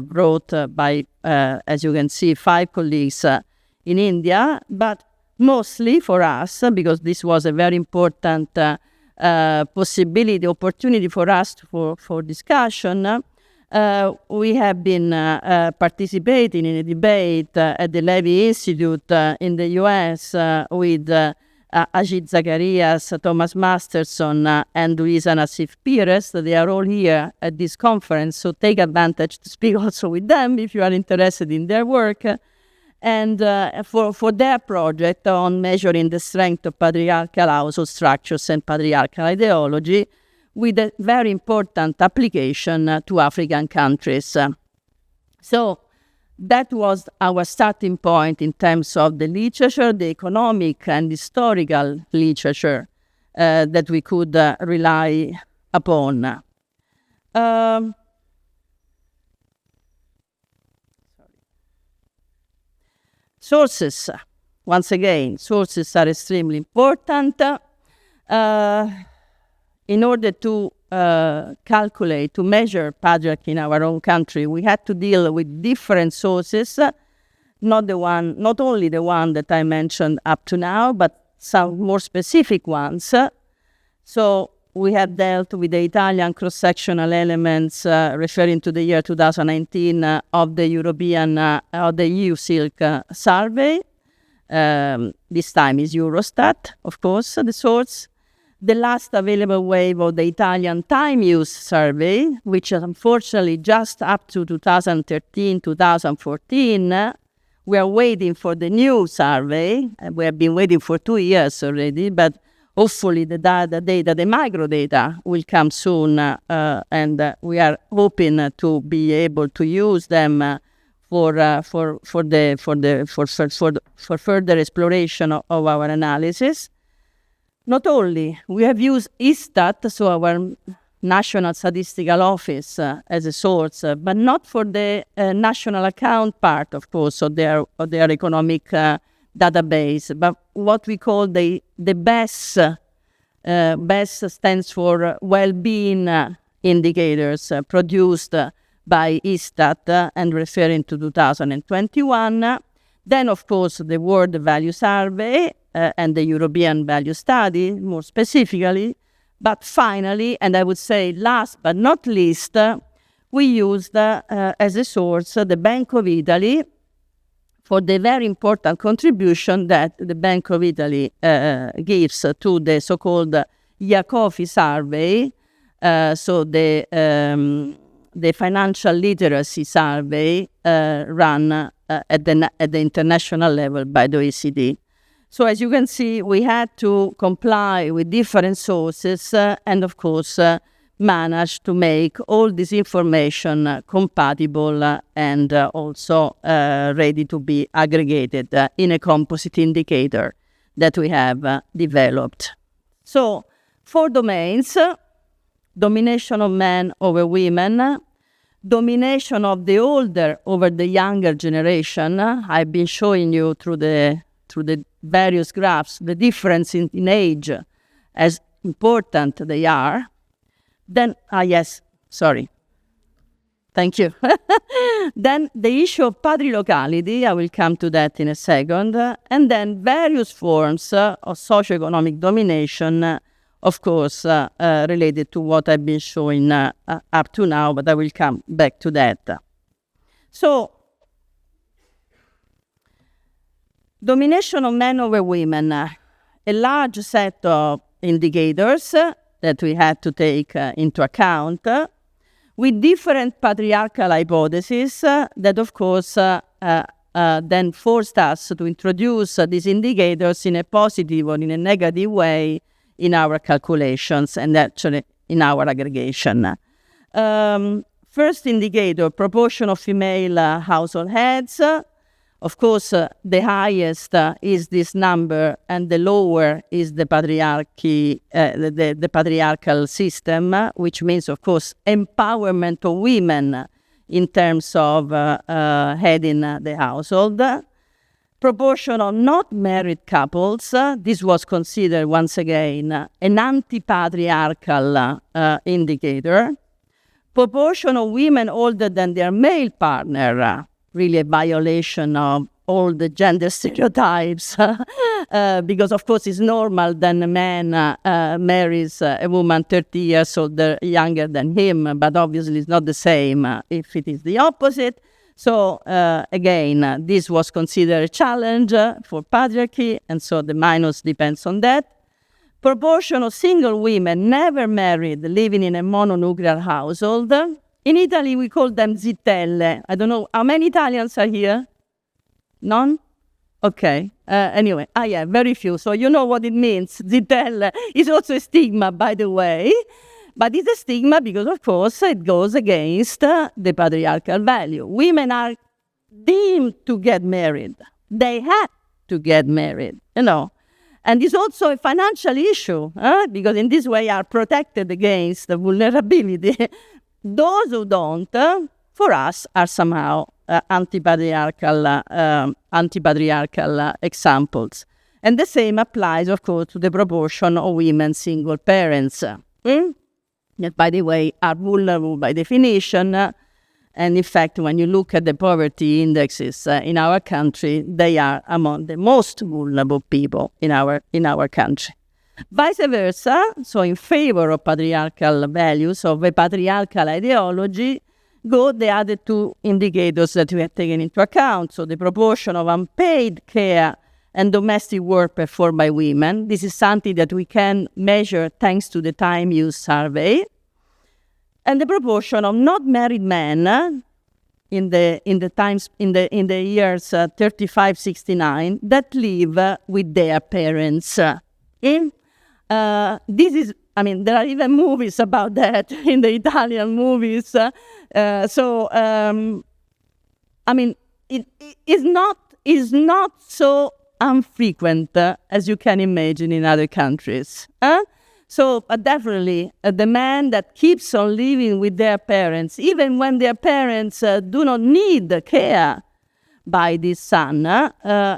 wrote by, as you can see, 5 colleagues in India, but mostly for us, because this was a very important opportunity for us for discussion. We have been participating in a debate at the Levy Institute in the US with Ajit Zacharias, Thomas Masterson, and Luisa Nassif Pires. They are all here at this conference, so take advantage to speak also with them if you are interested in their work. And for their project on measuring the strength of patriarchal household structures and patriarchal ideology, with a very important application to African countries. So that was our starting point in terms of the literature, the economic and historical literature that we could rely upon. Sources. Once again, sources are extremely important. In order to calculate, to measure patriarchy in our own country, we had to deal with different sources, not only the one that I mentioned up to now, but some more specific ones. So we have dealt with the Italian cross-sectional elements referring to the year 2019 of the EU Silk survey. This time is Eurostat, of course, the source. The last available wave of the Italian time use survey, which unfortunately just up to 2013, 2014, we are waiting for the new survey. We have been waiting for 2 years already, but hopefully the micro data will come soon, and we are hoping to be able to use them for further exploration of our analysis. Not only, we have used ISTAT, so our National Statistical Office, as a source, but not for the national account part, of course, of their economic database, but what we call the BESS. BESS stands for well-being indicators produced by ISTAT and referring to 2021. Then, of course, the World Value Survey and the European Value Study, more specifically. But finally, and I would say last but not least, we used as a source the Bank of Italy for the very important contribution that the Bank of Italy gives to the so-called IACOFI survey, so the financial literacy survey run at the international level by the OECD. So as you can see, we had to comply with different sources and, of course, manage to make all this information compatible and also ready to be aggregated in a composite indicator that we have developed. So 4 domains: domination of men over women, domination of the older over the younger generation. I've been showing you through the various graphs the difference in age, as important they are. Then, Thank you. Then the issue of patrilocality, I will come to that in a second, and then various forms of socioeconomic domination, of course, related to what I've been showing up to now, but I will come back to that. So, domination of men over women, a large set of indicators that we had to take into account, with different patriarchal hypotheses that, of course, then forced us to introduce these indicators in a positive or in a negative way in our calculations and actually in our aggregation. First indicator, proportion of female household heads. Of course, the highest is this number, and the lower is the patriarchy, the patriarchal system, which means, of course, empowerment of women in terms of heading the household. Proportion of not married couples. This was considered, once again, an anti-patriarchal indicator. Proportion of women older than their male partner, really a violation of all the gender stereotypes, because of course it's normal that a man marries a woman 30 years older, younger than him, but obviously it's not the same if it is the opposite. So again, this was considered a challenge for patriarchy, and so the minus depends on that. Proportion of single women never married living in a mononuclear household. In Italy, we call them zitelle. I don't know, how many Italians are here? None? Okay. Anyway, yeah, very few. So you know what it means. Zitelle is also a stigma, by the way. But it's a stigma because, of course, it goes against the patriarchal value. Women are deemed to get married. They have to get married, you know. And it's also a financial issue, because in this way are protected against the vulnerability. Those who don't, for us, are somehow anti-patriarchal examples. And the same applies, of course, to the proportion of women single parents, that, by the way, are vulnerable by definition. And in fact, when you look at the poverty indexes in our country, they are among the most vulnerable people in our country. Vice versa, so in favor of patriarchal values, of a patriarchal ideology, go the other two indicators that we have taken into account. So the proportion of unpaid care and domestic work performed by women. This is something that we can measure thanks to the time use survey. And the proportion of not married men in the years 35-69 that live with their parents. This is, I mean, there are even movies about that in the Italian movies. I mean, it is not so infrequent as you can imagine in other countries. So definitely, the man that keeps on living with their parents, even when their parents do not need the care by this son,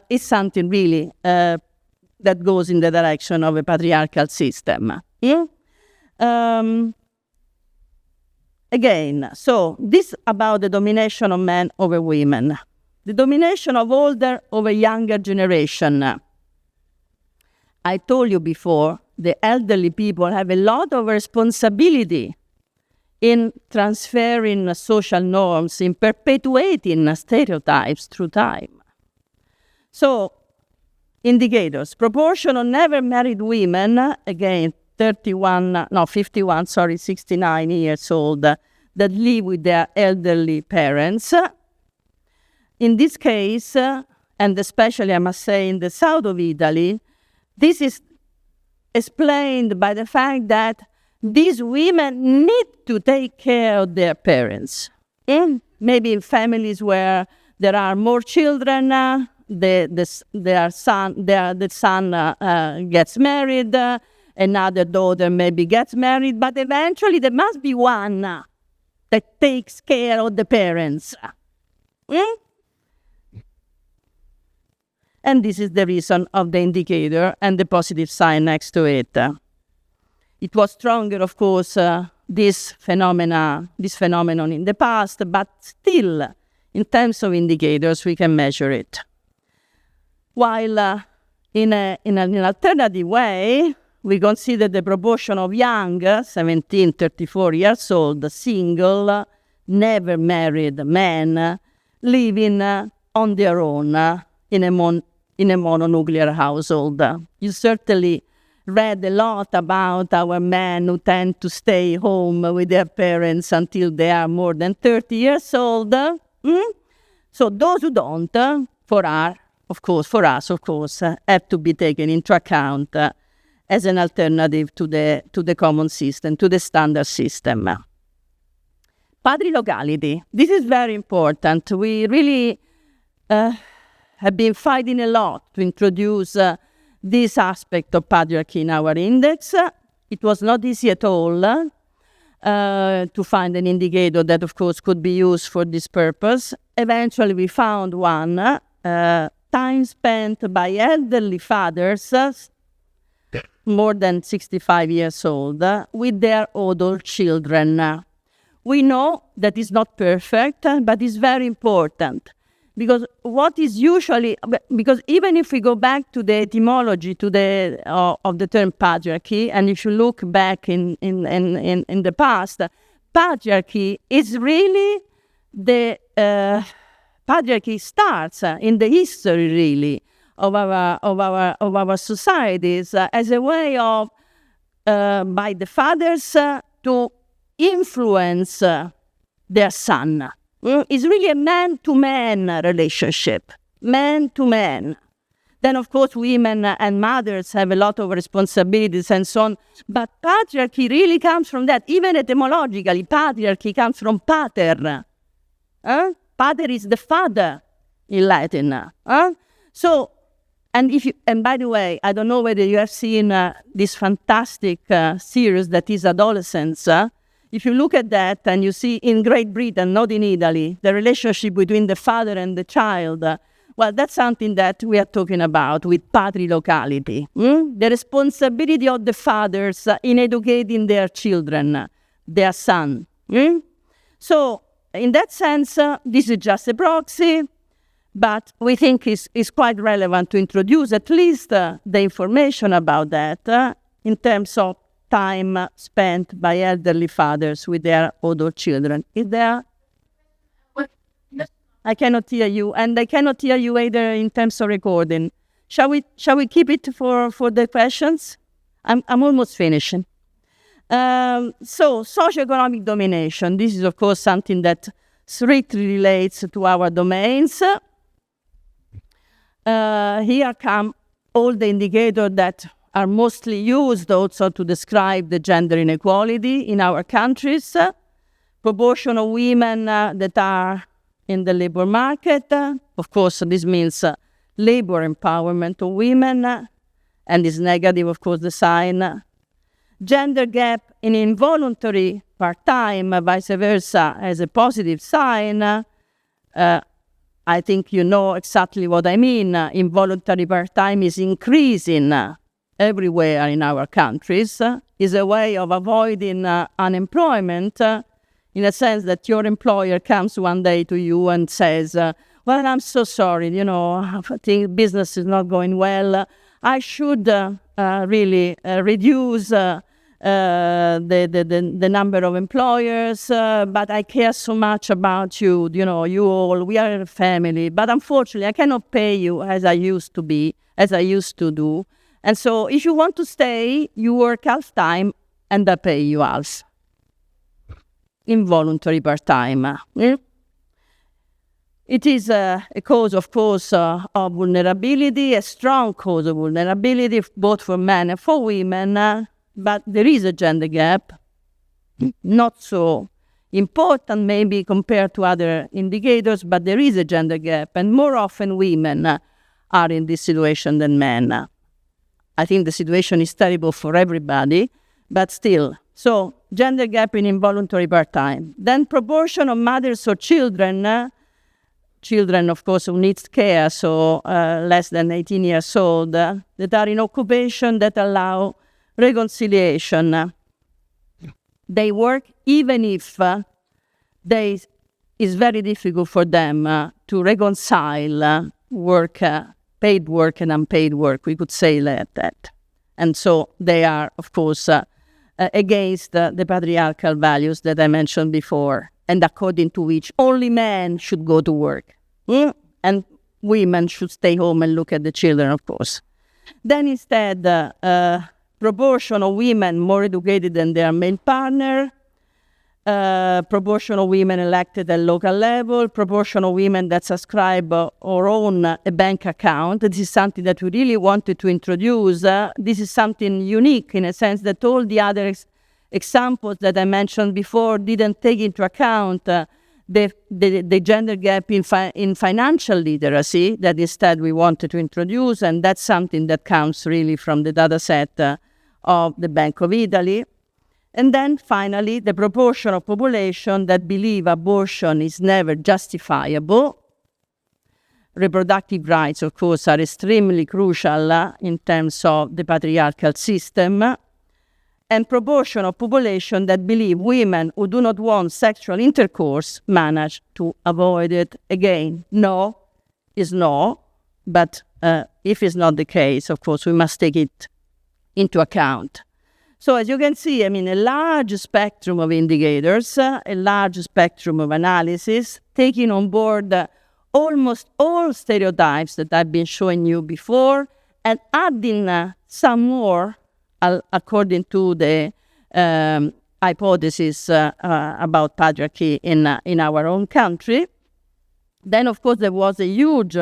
is something really that goes in the direction of a patriarchal system. Again, so this about the domination of men over women. The domination of older over younger generation. I told you before, the elderly people have a lot of responsibility in transferring social norms, in perpetuating stereotypes through time. So, indicators. Proportion of never married women, again, 69 years old, that live with their elderly parents. In this case, and especially, I must say, in the south of Italy, this is explained by the fact that these women need to take care of their parents. Maybe in families where there are more children, the son gets married, another daughter maybe gets married, but eventually there must be one that takes care of the parents. And this is the reason of the indicator and the positive sign next to it. It was stronger, of course, this phenomenon in the past, but still, in terms of indicators, we can measure it. While in an alternative way, we consider the proportion of young, 17, 34 years old, single, never married men living on their own in a mononuclear household. You certainly read a lot about our men who tend to stay home with their parents until they are more than 30 years old. So those who don't, for us, of course, have to be taken into account as an alternative to the common system, to the standard system. Patrilocality. This is very important. We really have been fighting a lot to introduce this aspect of patriarchy in our index. It was not easy at all to find an indicator that, of course, could be used for this purpose. Eventually, we found one, time spent by elderly fathers, more than 65 years old, with their adult children. We know that it's not perfect, but it's very important. Because what is usually, because even if we go back to the etymology of the term patriarchy, and if you look back in the past, patriarchy is really patriarchy starts in the history really of our societies as a way of by the fathers to influence their son. It's really a man-to-man relationship, man-to-man. Then, of course, women and mothers have a lot of responsibilities and so on. But patriarchy really comes from that. Even etymologically, patriarchy comes from pater. Pater is the father in Latin. So, and by the way, I don't know whether you have seen this fantastic series that is Adolescence. If you look at that and you see in Great Britain, not in Italy, the relationship between the father and the child, well, that's something that we are talking about with patrilocality. The responsibility of the fathers in educating their children, their son. So, in that sense, this is just a proxy, but we think it's quite relevant to introduce at least the information about that in terms of time spent by elderly fathers with their adult children. Is there? I cannot hear you, and I cannot hear you either in terms of recording. Shall we keep it for the questions? I'm almost finishing. So socioeconomic domination. This is, of course, something that strictly relates to our domains. Here come all the indicators that are mostly used also to describe the gender inequality in our countries. Proportion of women that are in the labor market. Of course, this means labor empowerment of women, and is negative, of course, the sign. Gender gap in involuntary part-time, vice versa, as a positive sign. I think you know exactly what I mean. Involuntary part-time is increasing everywhere in our countries, is a way of avoiding unemployment, in a sense that your employer comes one day to you and says, well, I'm so sorry, I think business is not going well. I should really reduce the number of employers, but I care so much about you, you all, we are a family, but unfortunately I cannot pay you as I used to do. And so if you want to stay, you work half time and I pay you half. Involuntary part-time. It is a cause, of course, of vulnerability, a strong cause of vulnerability, both for men and for women, but there is a gender gap, not so important maybe compared to other indicators, but there is a gender gap, and more often women are in this situation than men. I think the situation is terrible for everybody, but still. So, gender gap in involuntary part-time. Then proportion of mothers or children, children, of course, who need care, so less than 18 years old, that are in occupation that allow reconciliation. they work even if it's very difficult for them to reconcile work, paid work and unpaid work, we could say like that. And so they are, of course, against the patriarchal values that I mentioned before, and according to which only men should go to work. And women should stay home and look at the children, of course. Then instead, proportion of women more educated than their male partner, proportion of women elected at local level, proportion of women that subscribe or own a bank account. This is something that we really wanted to introduce. This is something unique in a sense that all the other examples that I mentioned before didn't take into account the gender gap in financial literacy that instead we wanted to introduce, and that's something that comes really from the data set of the Bank of Italy. And then finally, the proportion of population that believe abortion is never justifiable. Reproductive rights, of course, are extremely crucial in terms of the patriarchal system. And proportion of population that believe women who do not want sexual intercourse manage to avoid it. Again, no is no, but if it's not the case, of course, we must take it into account. So as you can see, I mean, a large spectrum of indicators, a large spectrum of analysis, taking on board almost all stereotypes that I've been showing you before, and adding some more according to the hypothesis about patriarchy in our own country. Then, of course, there was a huge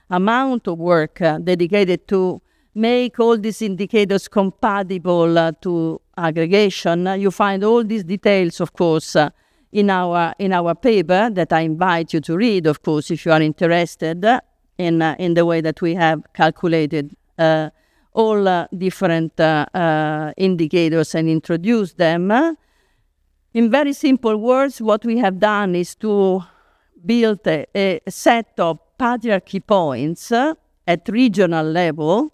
amount of work dedicated to make all these indicators compatible to aggregation. You find all these details, of course, in our paper that I invite you to read, of course, if you are interested in the way that we have calculated all different indicators and introduced them. In very simple words, what we have done is to build a set of patriarchy points at regional level,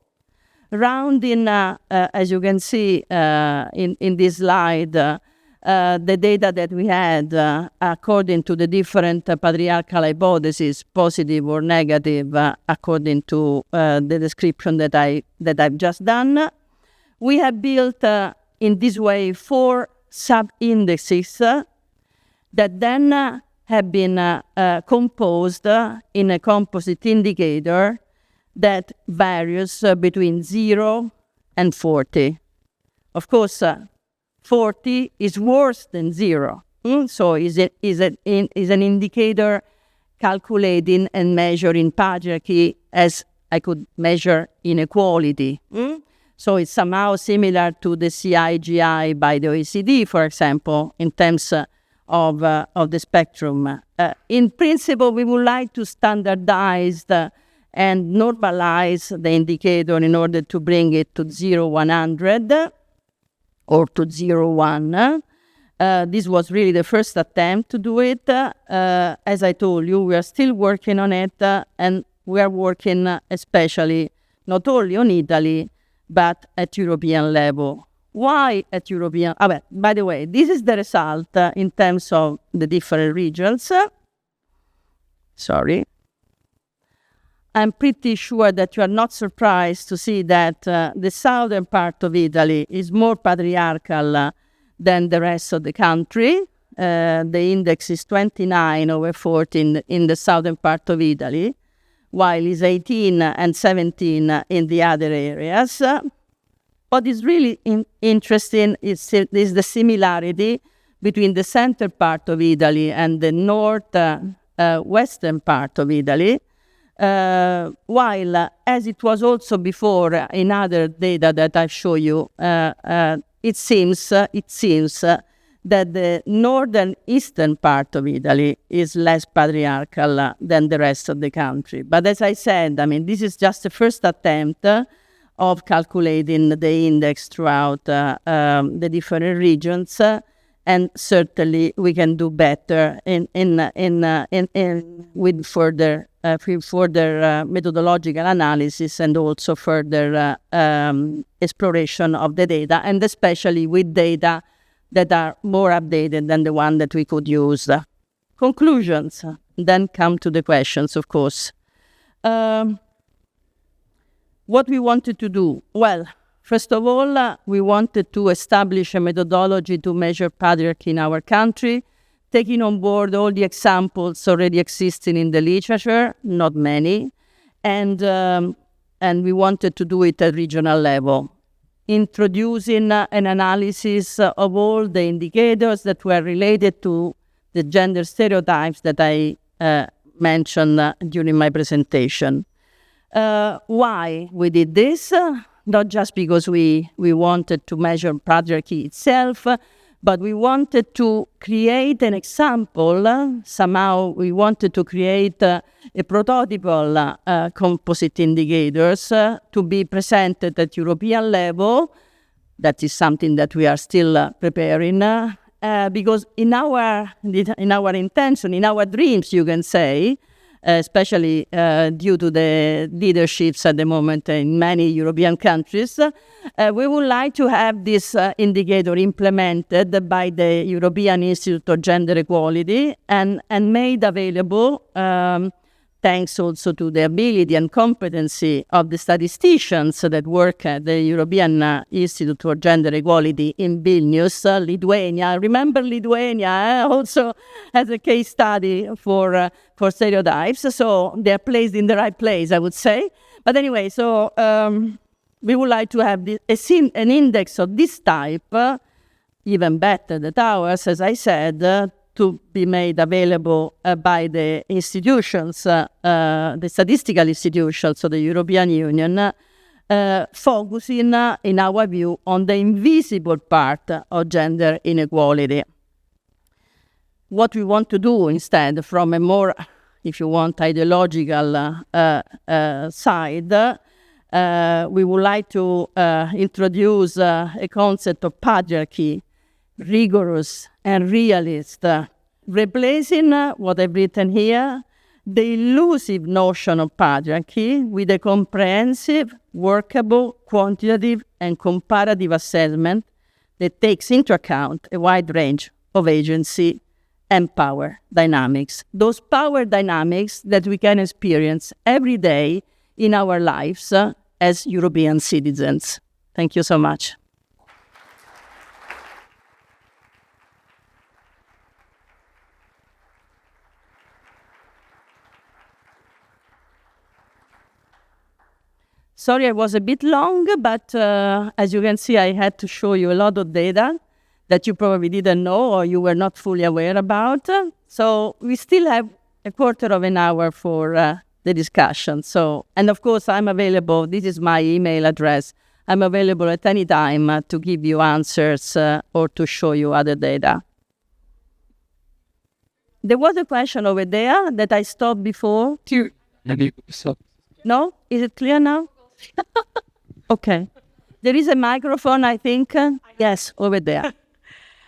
rounding, as you can see in this slide, the data that we had according to the different patriarchal hypotheses, positive or negative, according to the description that I've just done. We have built in this way 4 sub-indexes that then have been composed in a composite indicator that varies between 0 and 40. Of course, 40 is worse than 0. So is an indicator calculating and measuring patriarchy as I could measure inequality. So it's somehow similar to the CIGI by the OECD, for example, in terms of the spectrum. In principle, we would like to standardize and normalize the indicator in order to bring it to 0-100 or to 0-1. This was really the first attempt to do it. As I told you, we are still working on it, and we are working especially not only on Italy, but at European level. Why at European? By the way, this is the result in terms of the different regions. Sorry. I'm pretty sure that you are not surprised to see that the southern part of Italy is more patriarchal than the rest of the country. The index is 29/14 in the southern part of Italy, while it's 18 and 17 in the other areas. What is really interesting is the similarity between the center part of Italy and the western part of Italy. While, as it was also before in other data that I show you, it seems that the northern eastern part of Italy is less patriarchal than the rest of the country. But as I said, I mean, this is just the first attempt of calculating the index throughout the different regions, and certainly we can do better with further methodological analysis and also further exploration of the data, and especially with data that are more updated than the one that we could use. Conclusions, then come to the questions, of course. What we wanted to do? Well, first of all, we wanted to establish a methodology to measure patriarchy in our country, taking on board all the examples already existing in the literature, not many, and we wanted to do it at regional level, introducing an analysis of all the indicators that were related to the gender stereotypes that I mentioned during my presentation. Why we did this? Not just because we wanted to measure patriarchy itself, but we wanted to create an example. Somehow we wanted to create a prototypal composite indicators to be presented at European level. That is something that we are still preparing because in our intention, in our dreams, you can say, especially due to the leaderships at the moment in many European countries, we would like to have this indicator implemented by the European Institute of Gender Equality and made available thanks also to the ability and competency of the statisticians that work at the European Institute for Gender Equality in Vilnius, Lithuania. Remember Lithuania also as a case study for stereotypes, so they're placed in the right place, I would say. But anyway, so we would like to have an index of this type, even better than ours, as I said, to be made available by the institutions, the statistical institutions of the European Union, focusing, in our view, on the invisible part of gender inequality. What we want to do instead, from a more, if you want, ideological side, we would like to introduce a concept of patriarchy, rigorous and realist, replacing what I've written here, the elusive notion of patriarchy with a comprehensive, workable, quantitative, and comparative assessment that takes into account a wide range of agency and power dynamics. Those power dynamics that we can experience every day in our lives as European citizens. Thank you so much. Sorry, I was a bit long, but as you can see, I had to show you a lot of data that you probably didn't know or you were not fully aware about. So we still have a quarter of an hour for the discussion. So, and of course, I'm available. This is my email address. I'm available at any time to give you answers or to show you other data. There was a question over there that I stopped before. No? Is it clear now? Okay. There is a microphone, I think. Yes, over there.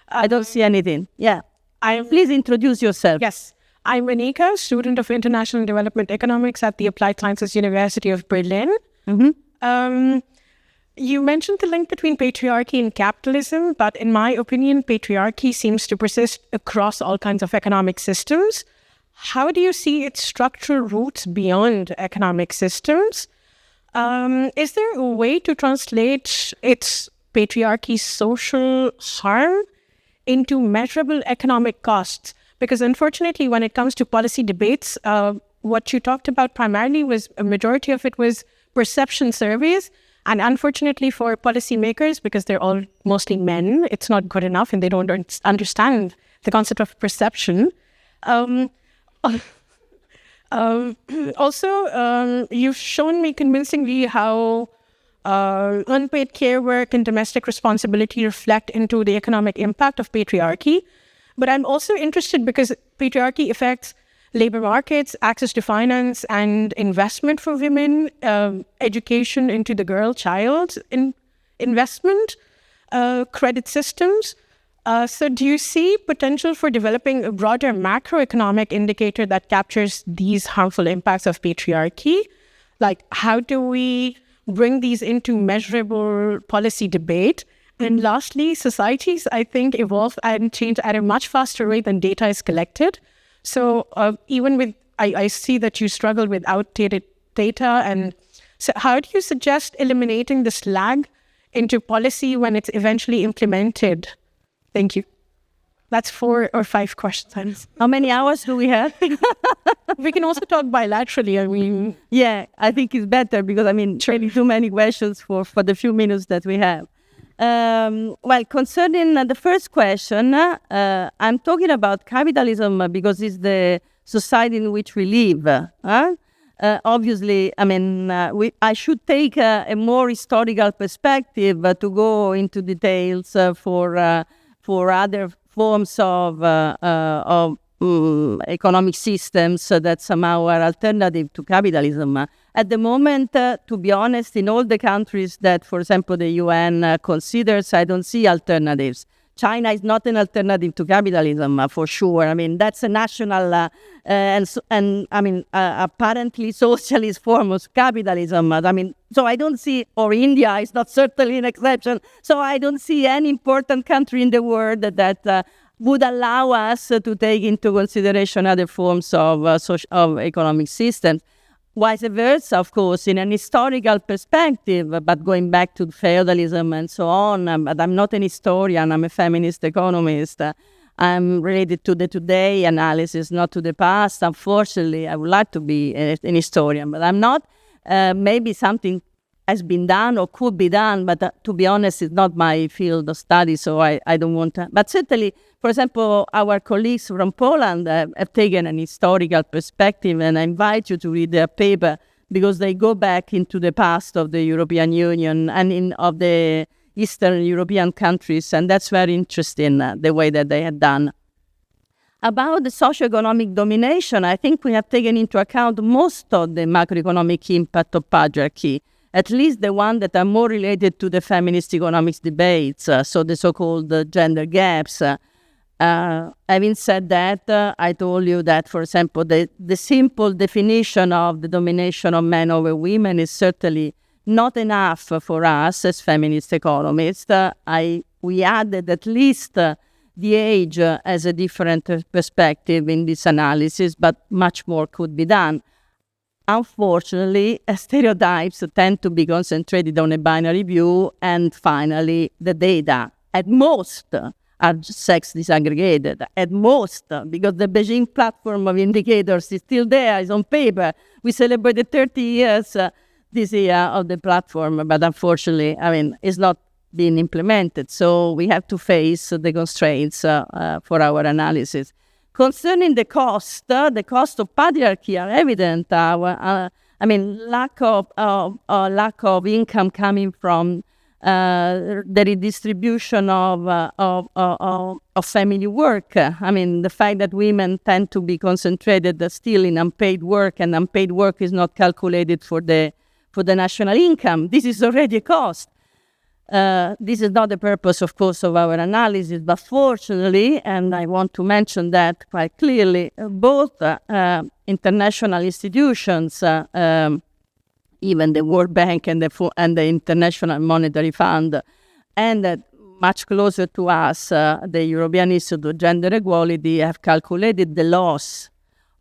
I don't see anything. Yeah. Please introduce yourself. Yes. I'm Monika, student of International Development Economics at the Applied Sciences University of Berlin. Mm-hmm. You mentioned the link between patriarchy and capitalism, but in my opinion, patriarchy seems to persist across all kinds of economic systems. How do you see its structural roots beyond economic systems? Is there a way to translate its patriarchy's social harm into measurable economic costs? Because unfortunately, when it comes to policy debates, what you talked about primarily was a majority of it was perception surveys. And unfortunately for policymakers, because they're all mostly men, it's not good enough and they don't understand the concept of perception. Also, you've shown me convincingly how unpaid care work and domestic responsibility reflect into the economic impact of patriarchy. But I'm also interested because patriarchy affects labor markets, access to finance and investment for women, education into the child investment, credit systems. So do you see potential for developing a broader macroeconomic indicator that captures these harmful impacts of patriarchy? Like, how do we bring these into measurable policy debate? And lastly, societies, I think, evolve and change at a much faster rate than data is collected. So even with, I see that you struggle with outdated data. And so how do you suggest eliminating this lag into policy when it's eventually implemented? Thank you. That's 4 or 5 questions. How many hours do we have? We can also talk bilaterally. I mean, yeah, I think it's better because, really too many questions for the few minutes that we have. Well, concerning the first question, I'm talking about capitalism because it's the society in which we live. Obviously, I should take a more historical perspective to go into details for other forms of economic systems that somehow are alternative to capitalism. At the moment, to be honest, in all the countries that, for example, the UN considers, I don't see alternatives. China is not an alternative to capitalism, for sure. That's a national apparently socialist form of capitalism. So I don't see, or India is not certainly an exception. So I don't see any important country in the world that would allow us to take into consideration other forms of economic systems. Vice versa, of course, in an historical perspective, but going back to feudalism and so on. But I'm not an historian, I'm a feminist economist. I'm related to the today analysis, not to the past. Unfortunately, I would like to be an historian, but I'm not. Maybe something has been done or could be done, but to be honest, it's not my field of study, so I don't want to. But certainly, for example, our colleagues from Poland have taken an historical perspective, and I invite you to read their paper because they go back into the past of the European Union and of the Eastern European countries, and that's very interesting, the way that they had done. About the socioeconomic domination, I think we have taken into account most of the macroeconomic impact of patriarchy, at least the one that are more related to the feminist economics debates, so the so-called gender gaps. Having said that, I told you that, for example, the simple definition of the domination of men over women is certainly not enough for us as feminist economists. We added at least the age as a different perspective in this analysis, but much more could be done. Unfortunately, stereotypes tend to be concentrated on a binary view, and finally, the data, at most, are sex disaggregated, at most, because the Beijing platform of indicators is still there, it's on paper. We celebrated 30 years this year of the platform, but unfortunately, it's not being implemented, so we have to face the constraints for our analysis. Concerning the cost of patriarchy are evident. Lack of income coming from the redistribution of family work. The fact that women tend to be concentrated still in unpaid work, and unpaid work is not calculated for the national income. This is already a cost. This is not the purpose, of course, of our analysis, but fortunately, and I want to mention that quite clearly, both international institutions, even the World Bank and the International Monetary Fund, and much closer to us, the European Institute of Gender Equality, have calculated the loss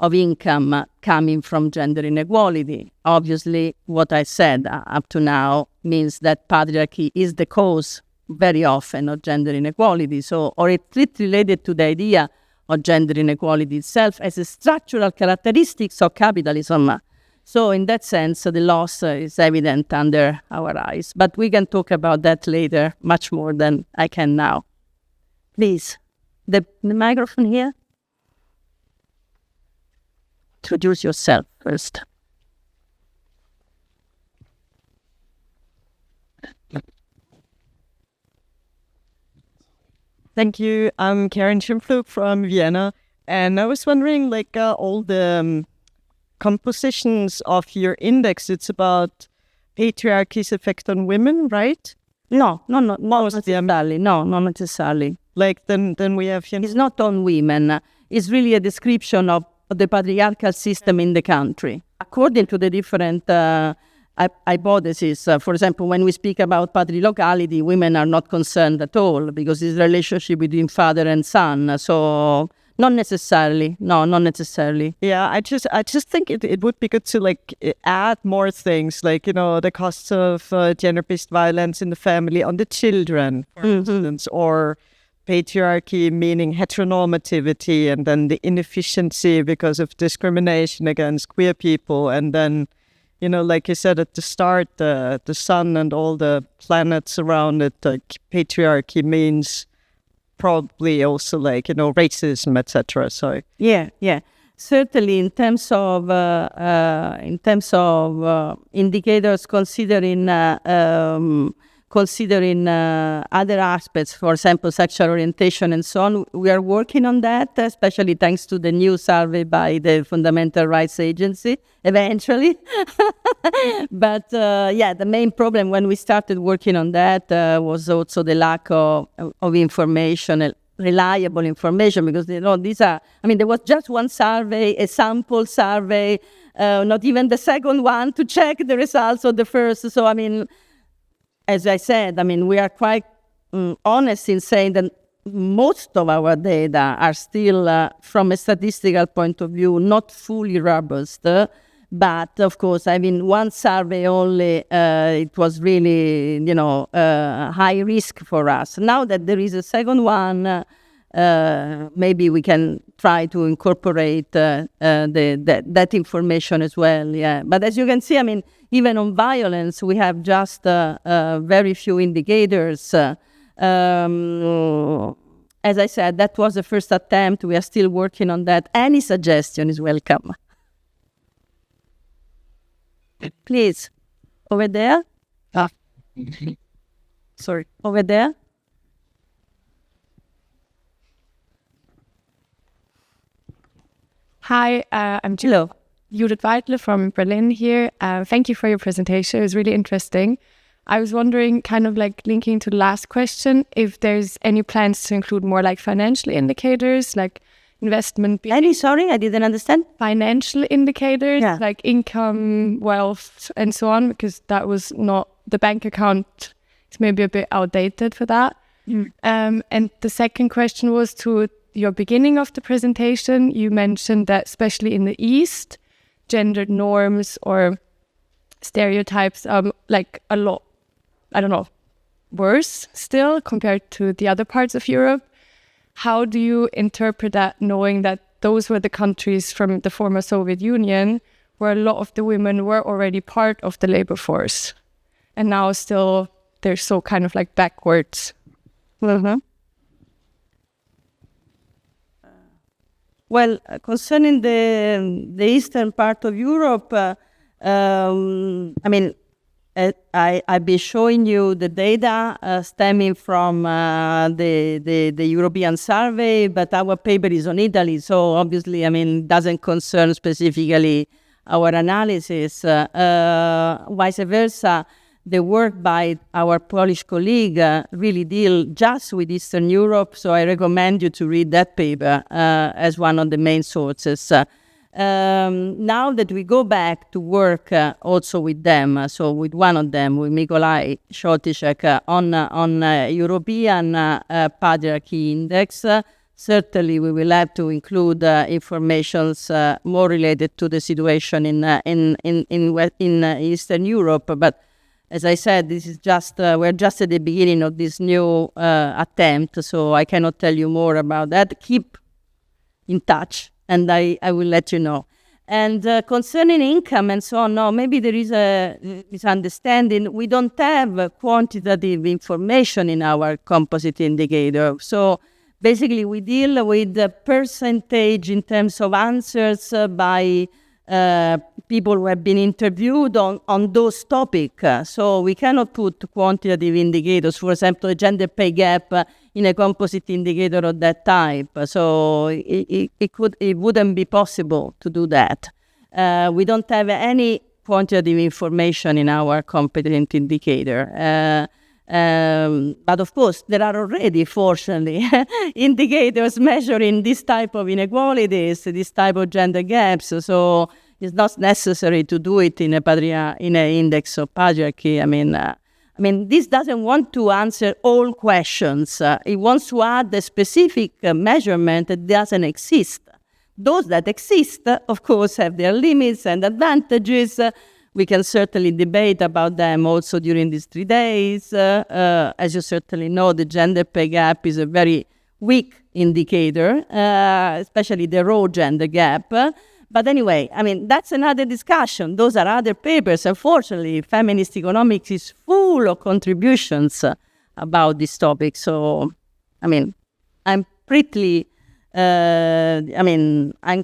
of income coming from gender inequality. Obviously, what I said up to now means that patriarchy is the cause very often of gender inequality. Or it's related to the idea of gender inequality itself as a structural characteristics of capitalism. So in that sense, the loss is evident under our eyes. But we can talk about that later, much more than I can now. Please, the microphone here. Introduce yourself first. Thank you. I'm Karen Schimpflug from Vienna, and I was wondering, all the compositions of your index, it's about patriarchy's effect on women, right? No, not necessarily. No, not necessarily. Then we have... It's not on women. It's really a description of the patriarchal system in the country. According to the different hypothesis. For example, when we speak about patrilocality, women are not concerned at all because it's a relationship between father and son. So not necessarily. No, not necessarily. Yeah, I just think it would be good to like add more things, like, you know, the costs of gender-based violence in the family on the children, for instance, or patriarchy meaning heteronormativity, and then the inefficiency because of discrimination against queer people, and then, you know, like you said at the start, the sun and all the planets around it, like patriarchy means probably also like, you know, racism, etc. So yeah, certainly in terms of indicators considering other aspects, for example, sexual orientation and so on. We are working on that, especially thanks to the new survey by the Fundamental Rights Agency, eventually. But the main problem when we started working on that was also the lack of information, reliable information, because, you know, there was just one survey, a sample survey, not even the second one to check the results of the first. So, as I said, we are quite honest in saying that most of our data are still, from a statistical point of view, not fully robust. But, of course, one survey only, it was really, high risk for us. Now that there is a second one, maybe we can try to incorporate that information as well. Yeah, but as you can see, even on violence, we have just very few indicators. As I said, that was the first attempt. We are still working on that. Any suggestion is welcome. Please, over there. Sorry, over there. Hi, I'm Judith Weidle from Berlin here. Thank you for your presentation. It was really interesting. I was wondering, kind of like linking to the last question, if there's any plans to include more like financial indicators, like investment. Sorry, I didn't understand. Financial indicators, like income, wealth, and so on, because that was not the bank account. It's maybe a bit outdated for that. And the second question was to your beginning of the presentation. You mentioned that especially in the East, gender norms or stereotypes are like a lot, worse still compared to the other parts of Europe. How do you interpret that, knowing that those were the countries from the former Soviet Union where a lot of the women were already part of the labor force, and now still they're so kind of like backwards? Well, concerning the eastern part of Europe, I've been showing you the data stemming from the European survey, but our paper is on Italy, so obviously, it doesn't concern specifically our analysis. Vice versa, the work by our Polish colleague really deal just with Eastern Europe, so I recommend you to read that paper as one of the main sources. Now that we go back to work also with them, so with one of them, with Mikołaj Szoltyszek, on European Patriarchy Index, certainly we will have to include informations more related to the situation in Eastern Europe. But as I said, this is we're just at the beginning of this new attempt, so I cannot tell you more about that. Keep in touch, and I will let you know. And concerning income and so on, no, maybe there is a misunderstanding. We don't have quantitative information in our composite indicator. So basically, we deal with the percentage in terms of answers by people who have been interviewed on those topics. So we cannot put quantitative indicators, for example, a gender pay gap in a composite indicator of that type. So it wouldn't be possible to do that. We don't have any quantitative information in our competent indicator. But of course, there are already, fortunately, indicators measuring this type of inequalities, this type of gender gaps. So it's not necessary to do it in an index of patriarchy. I mean, this doesn't want to answer all questions. It wants to add a specific measurement that doesn't exist. Those that exist, of course, have their limits and advantages. We can certainly debate about them also during these 3 days. As you certainly know, the gender pay gap is a very weak indicator, especially the raw gender gap. But anyway, I mean, that's another discussion. Those are other papers. Unfortunately, feminist economics is full of contributions about this topic. So, I mean, I'm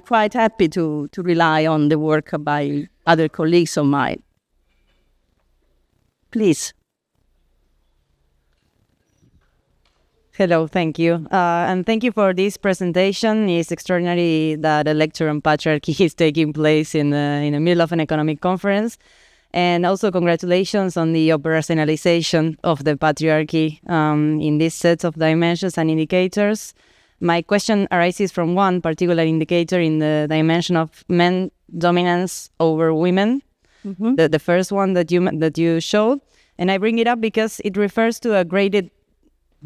quite happy to rely on the work by other colleagues of mine. Please. Hello, thank you. And thank you for this presentation. It's extraordinary that a lecture on patriarchy is taking place in the middle of an economic conference. And also congratulations on the operationalization of the patriarchy in these sets of dimensions and indicators. My question arises from one particular indicator in the dimension of men dominance over women, the first one that you showed. And I bring it up because it refers to a graded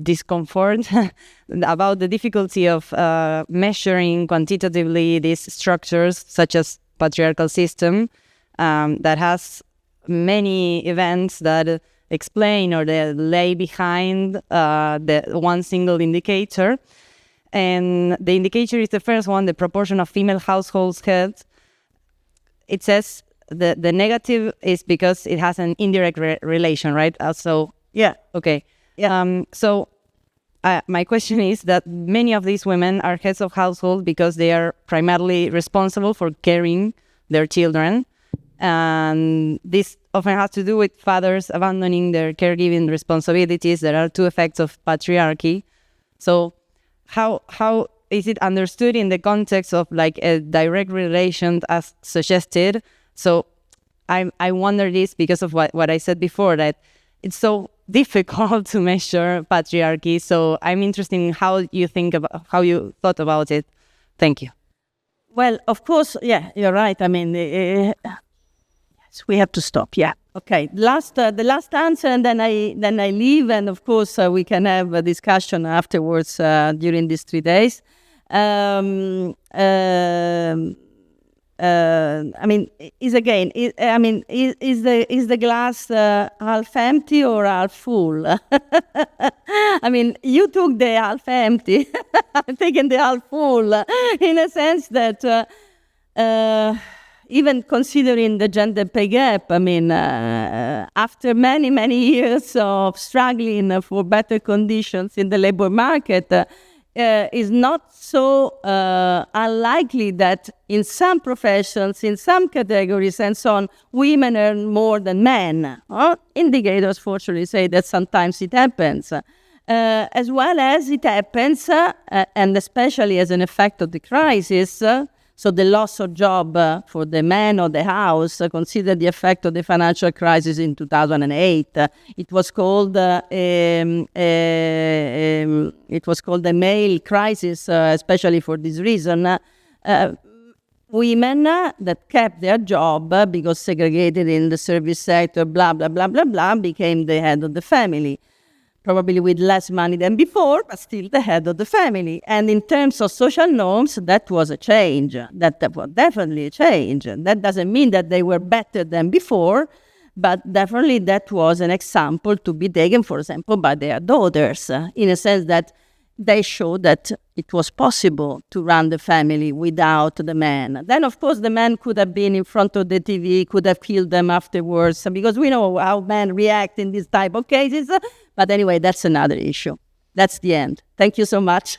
discomfort about the difficulty of measuring quantitatively these structures, such as patriarchal system, that has many events that explain or that lay behind the one single indicator. And the indicator is the first one, the proportion of female households heads. It says the negative is because it has an indirect relation, right? Yeah. Okay. Yeah. So my question is that many of these women are heads of household because they are primarily responsible for caring their children. And this often has to do with fathers abandoning their caregiving responsibilities. There are two effects of patriarchy. So how is it understood in the context of like a direct relation as suggested? So I wonder this because of what I said before, that it's so difficult to measure patriarchy. So I'm interested in how you thought about it. Thank you. Well, of course, yeah, you're right. I mean, yes, we have to stop. Yeah. Okay. The last answer, and then I leave, and of course we can have a discussion afterwards during these 3 days. I mean, is the glass half empty or half full? I mean, you took the half empty. I'm taking the half full, in a sense that even considering the gender pay gap, I mean, after many, many years of struggling for better conditions in the labor market, is not so unlikely that in some professions, in some categories and so on, women earn more than men. Indicators fortunately say that sometimes it happens. As well as it happens, and especially as an effect of the crisis, so the loss of job for the man of the house, consider the effect of the financial crisis in 2008. It was called the male crisis, especially for this reason. Women that kept their job because segregated in the service sector, blah, blah, blah, blah, blah, became the head of the family. Probably with less money than before, but still the head of the family. And in terms of social norms, that was a change. That was definitely a change. That doesn't mean that they were better than before, but definitely that was an example to be taken, for example, by their daughters, in a sense that they showed that it was possible to run the family without the man. Then, of course, the man could have been in front of the TV, could have killed them afterwards, because we know how men react in these type of cases. But anyway, that's another issue. That's the end. Thank you so much.